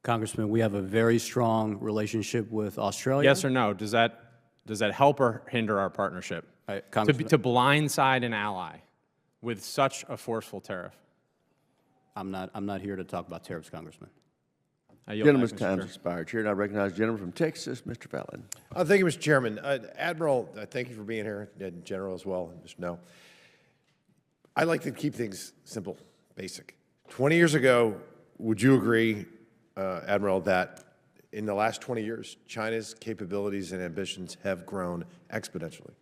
Congressman, we have a very strong relationship with Australia. Yes or no? Does that help or hinder our partnership? To blindside an ally with such a forceful tariff? I'm not here to talk about tariffs, Congressman. Gentleman's time has expired. Chair, and I recognize the gentleman from Texas, Mr. Fallon. Thank you, Mr. Chairman. Admiral, thank you for being here, and General as well, Mr. Noh. I like to keep things simple, basic. 20 years ago, would you agree, Admiral, that in the last 20 years, China's capabilities and ambitions have grown exponentially?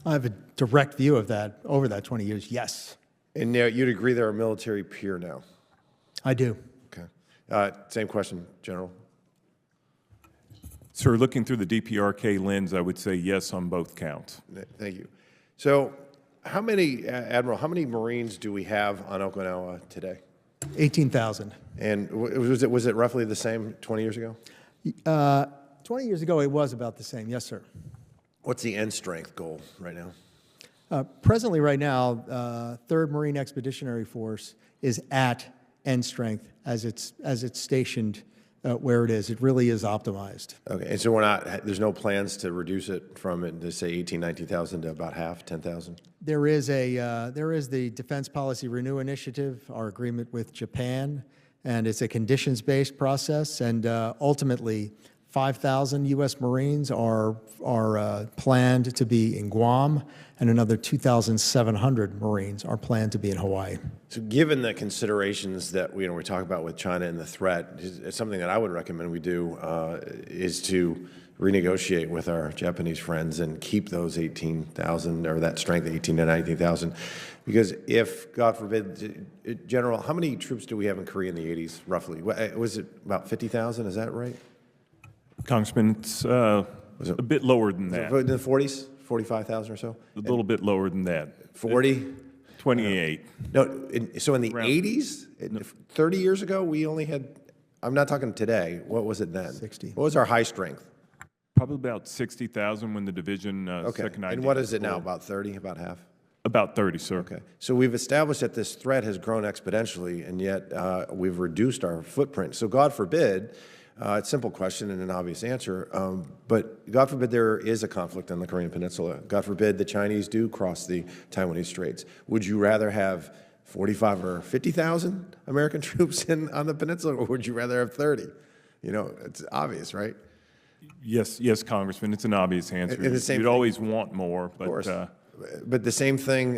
I have a direct view of that over that 20 years, yes. And now you'd agree they're a military peer now? I do. Same question, General. Sir, looking through the DPRK lens, I would say yes on both counts. Thank you. So how many, Admiral, how many Marines do we have on Okinawa today? 18,000. And was it roughly the same 20 years ago? 20 years ago, it was about the same, yes, sir. What's the end strength goal right now? Presently, right now, 3rd Marine Expeditionary Force is at end strength as it's stationed where it is. It really is optimized. Okay, and so there's no plans to reduce it from, say, 18,000, 19,000 to about half, 10,000? There is the Defense Policy Renew Initiative, our agreement with Japan, and it's a conditions-based process, and ultimately 5,000 U.S. Marines are planned to be in Guam, and another 2,700 Marines are planned to be in Hawaii. So given the considerations that we talk about with China and the threat, it's something that I would recommend we do is to renegotiate with our Japanese friends and keep those 18,000, or that strength, 18,000 to 19,000. Because if, God forbid, General, how many troops do we have in Korea in the 80s, roughly? Was it about 50,000, is that right? Congressman, it's a bit lower than that. In the 40s, 45,000 or so? A little bit lower than that. 40? 28. So in the 80s, 30 years ago, we only had, I'm not talking today, what was it then? 60. What was our high strength? Probably about 60,000 when the division second ID. And what is it was now, formed. about 30, about half? About 30, sir. Okay. So we've established that this threat has grown exponentially, and yet we've reduced our footprint. So God forbid, it's a simple question and an obvious answer, but God forbid there is a conflict on the Korean Peninsula. God forbid the Chinese do cross the Taiwanese Straits. Would you rather have 45 or 50,000 American troops on the peninsula, or would you rather have 30? You know, it's obvious, right? Yes, Congressman, it's an obvious answer. And the same You'd thing, always want more, but of course. But the same thing,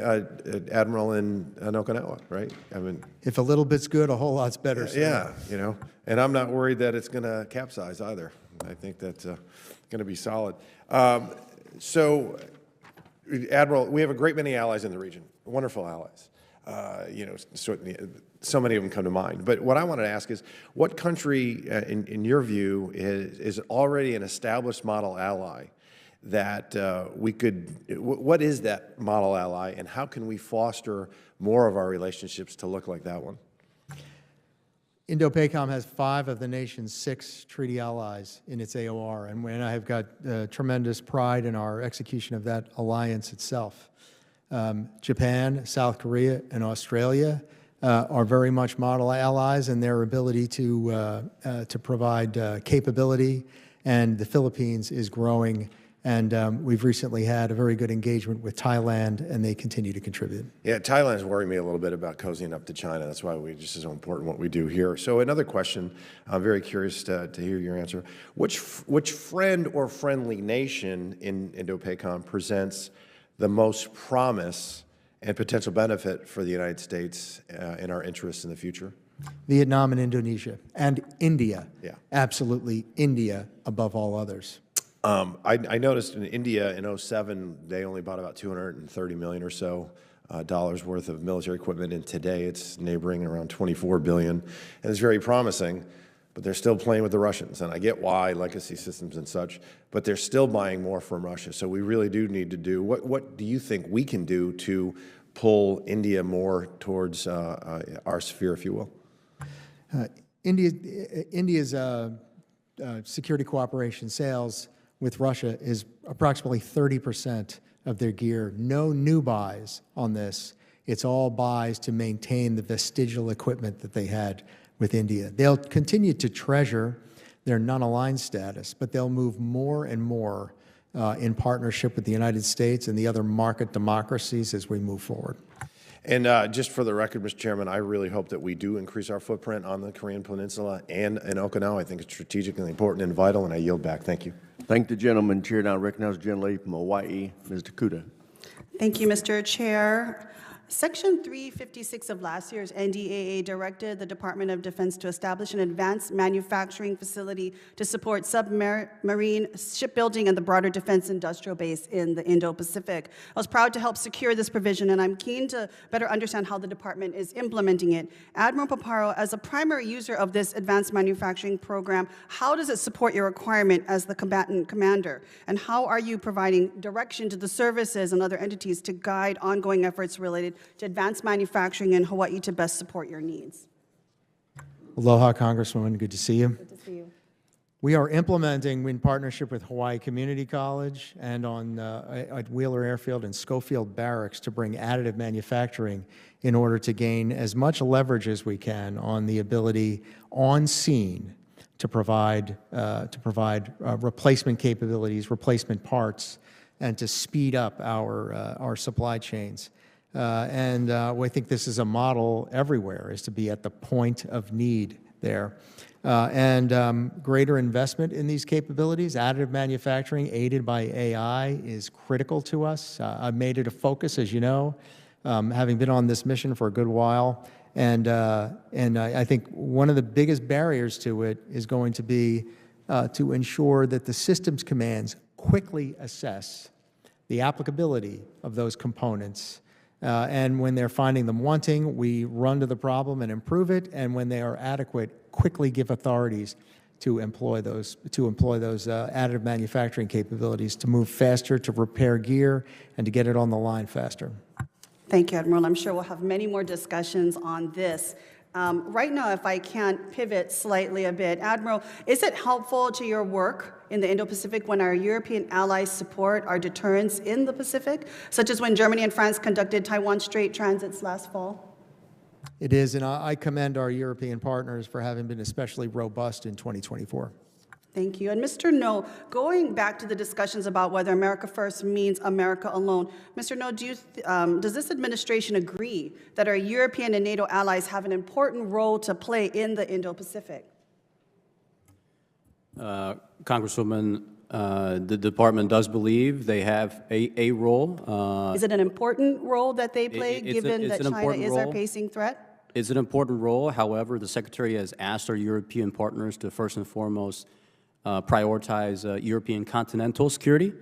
Admiral in Okinawa, right? I mean, If a little bit's good, a whole lot's better. So. yeah, you know, and I'm not worried that it's going to capsize either. I think that's going to be solid. So, Admiral, we have a great many allies in the region, wonderful allies. You know, so many of them come to mind. But what I wanted to ask is, what country, in your view, is already an established model ally that we could, what is that model ally, and how can we foster more of our relationships to look like that one? Indo-PACOM has 5 of the nation's 6 treaty allies in its AOR, and I have got tremendous pride in our execution of that alliance itself. Japan, South Korea, and Australia are very much model allies in their ability to provide capability, and the Philippines is growing. And we've recently had a very good engagement with Thailand, and they continue to contribute. Yeah, Thailand's worried me a little bit about cozying up to China. That's why we just is so important what we do here. So another question, I'm very curious to hear your answer. Which friend or friendly nation in Indo-PACOM presents the most promise and potential benefit for the United States in our interests in the future? Vietnam and Indonesia, and India. Yeah. Absolutely, India above all others. I noticed in India in 2007, they only bought about $230 million or so dollars worth of military equipment, and today it's neighboring around $24 billion, and it's very promising, but they're still playing with the Russians, and I get why, legacy systems and such, but they're still buying more from Russia, so we really do need to do, what do you think we can do to pull India more towards our sphere, if you will? India's security cooperation sales with Russia is approximately 30% of their gear. No new buys on this. It's all buys to maintain the vestigial equipment that they had with India. They'll continue to treasure their non-aligned status, but they'll move more and more in partnership with the United States and the other market democracies as we move forward. And just for the record, Mr. Chairman, I really hope that we do increase our footprint on the Korean Peninsula and in Okinawa. I think it's strategically important and vital, and I yield back. Thank you. Thank the gentleman. Chair now recognizes the gentlelady from Hawaii, Ms. Takuda. Thank you, Mr. Chair. Section 356 of last year's NDAA directed the Department of Defense to establish an advanced manufacturing facility to support submarine shipbuilding and the broader defense industrial base in the Indo-Pacific. I was proud to help secure this provision, and I'm keen to better understand how the department is implementing it. Admiral Paparo, as a primary user of this advanced manufacturing program, how does it support your requirement as the combatant commander? And how are you providing direction to the services and other entities to guide ongoing efforts related to advanced manufacturing in Hawaii to best support your needs? Aloha, Congresswoman. Good to see you. Good to see you. We are implementing, in partnership with Hawaii Community College and at Wheeler Airfield and Schofield Barracks, to bring additive manufacturing in order to gain as much leverage as we can on the ability on scene to provide replacement capabilities, replacement parts, and to speed up our supply chains. We think this is a model everywhere, is to be at the point of need there. Greater investment in these capabilities, additive manufacturing aided by AI, is critical to us. I've made it a focus, as you know, having been on this mission for a good while. I think one of the biggest barriers to it is going to be to ensure that the systems commands quickly assess the applicability of those components. And when they're finding them wanting, we run to the problem and improve it. And when they are adequate, quickly give authorities to employ those additive manufacturing capabilities to move faster, to repair gear, and to get it on the line faster. Thank you, Admiral. I'm sure we'll have many more discussions on this. Right now, if I can pivot slightly a bit, Admiral, is it helpful to your work in the Indo-Pacific when our European allies support our deterrence in the Pacific, such as when Germany and France conducted Taiwan Strait transits last fall? It is, and I commend our European partners for having been especially robust in 2024. Thank you. And Mr. Noh, going back to the discussions about whether America first means America alone, Mr. Noh, does this administration agree that our European and NATO allies have an important role to play in the Indo-Pacific? Congresswoman, the department does believe they have a role. Is it an important role that they play, given that China is our pacing threat? It's an important role. However, the Secretary has asked our European partners to first and foremost prioritize European continental security,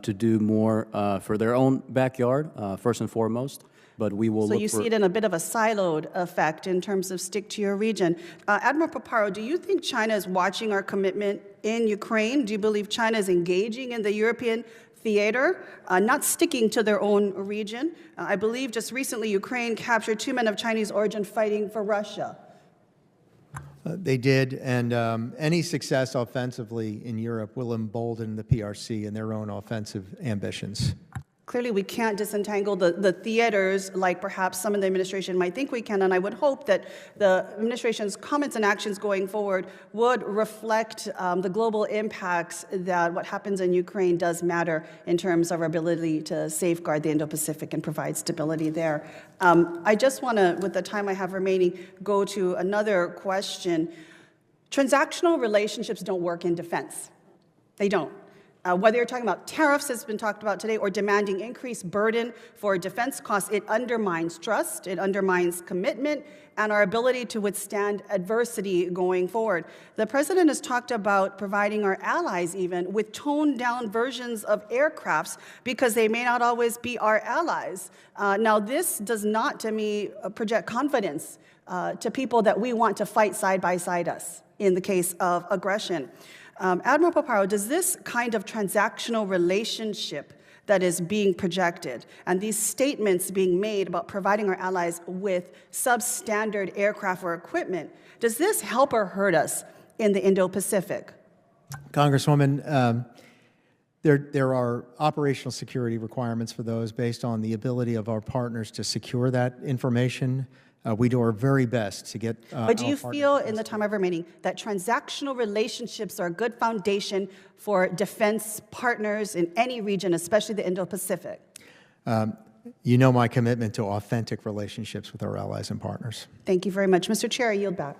to do more for their own backyard, first and foremost. But we will So you see it in a bit of a siloed effect in terms of stick to your region. Admiral Paparo, do you think China is watching our commitment in Ukraine? Do you believe China is engaging in the European theater, not sticking to their own region? I believe just recently Ukraine captured 2 men of Chinese origin fighting for Russia. They did, and any success offensively in Europe will embolden the PRC in their own offensive ambitions. Clearly, we can't disentangle the theaters like perhaps some in the administration might think we can, and I would hope that the administration's comments and actions going forward would reflect the global impacts that what happens in Ukraine does matter in terms of our ability to safeguard the Indo-Pacific and provide stability there. I just want to, with the time I have remaining, go to another question. Transactional relationships don't work in defense. They don't. Whether you're talking about tariffs, as has been talked about today, or demanding increased burden for defense costs, it undermines trust, it undermines commitment, and our ability to withstand adversity going forward. The President has talked about providing our allies even with toned-down versions of aircrafts because they may not always be our allies. Now, this does not, to me, project confidence to people that we want to fight side by side us in the case of aggression. Admiral Paparo, does this kind of transactional relationship that is being projected and these statements being made about providing our allies with substandard aircraft or equipment, does this help or hurt us in the Indo-Pacific? Congresswoman, there are operational security requirements for those based on the ability of our partners to secure that information. We do our very best to get But do you feel, in the time of remaining, that transactional relationships are a good foundation for defense partners in any region, especially the Indo-Pacific? You know my commitment to authentic relationships with our allies and partners. Thank you very much. Mr. Chair, I yield back.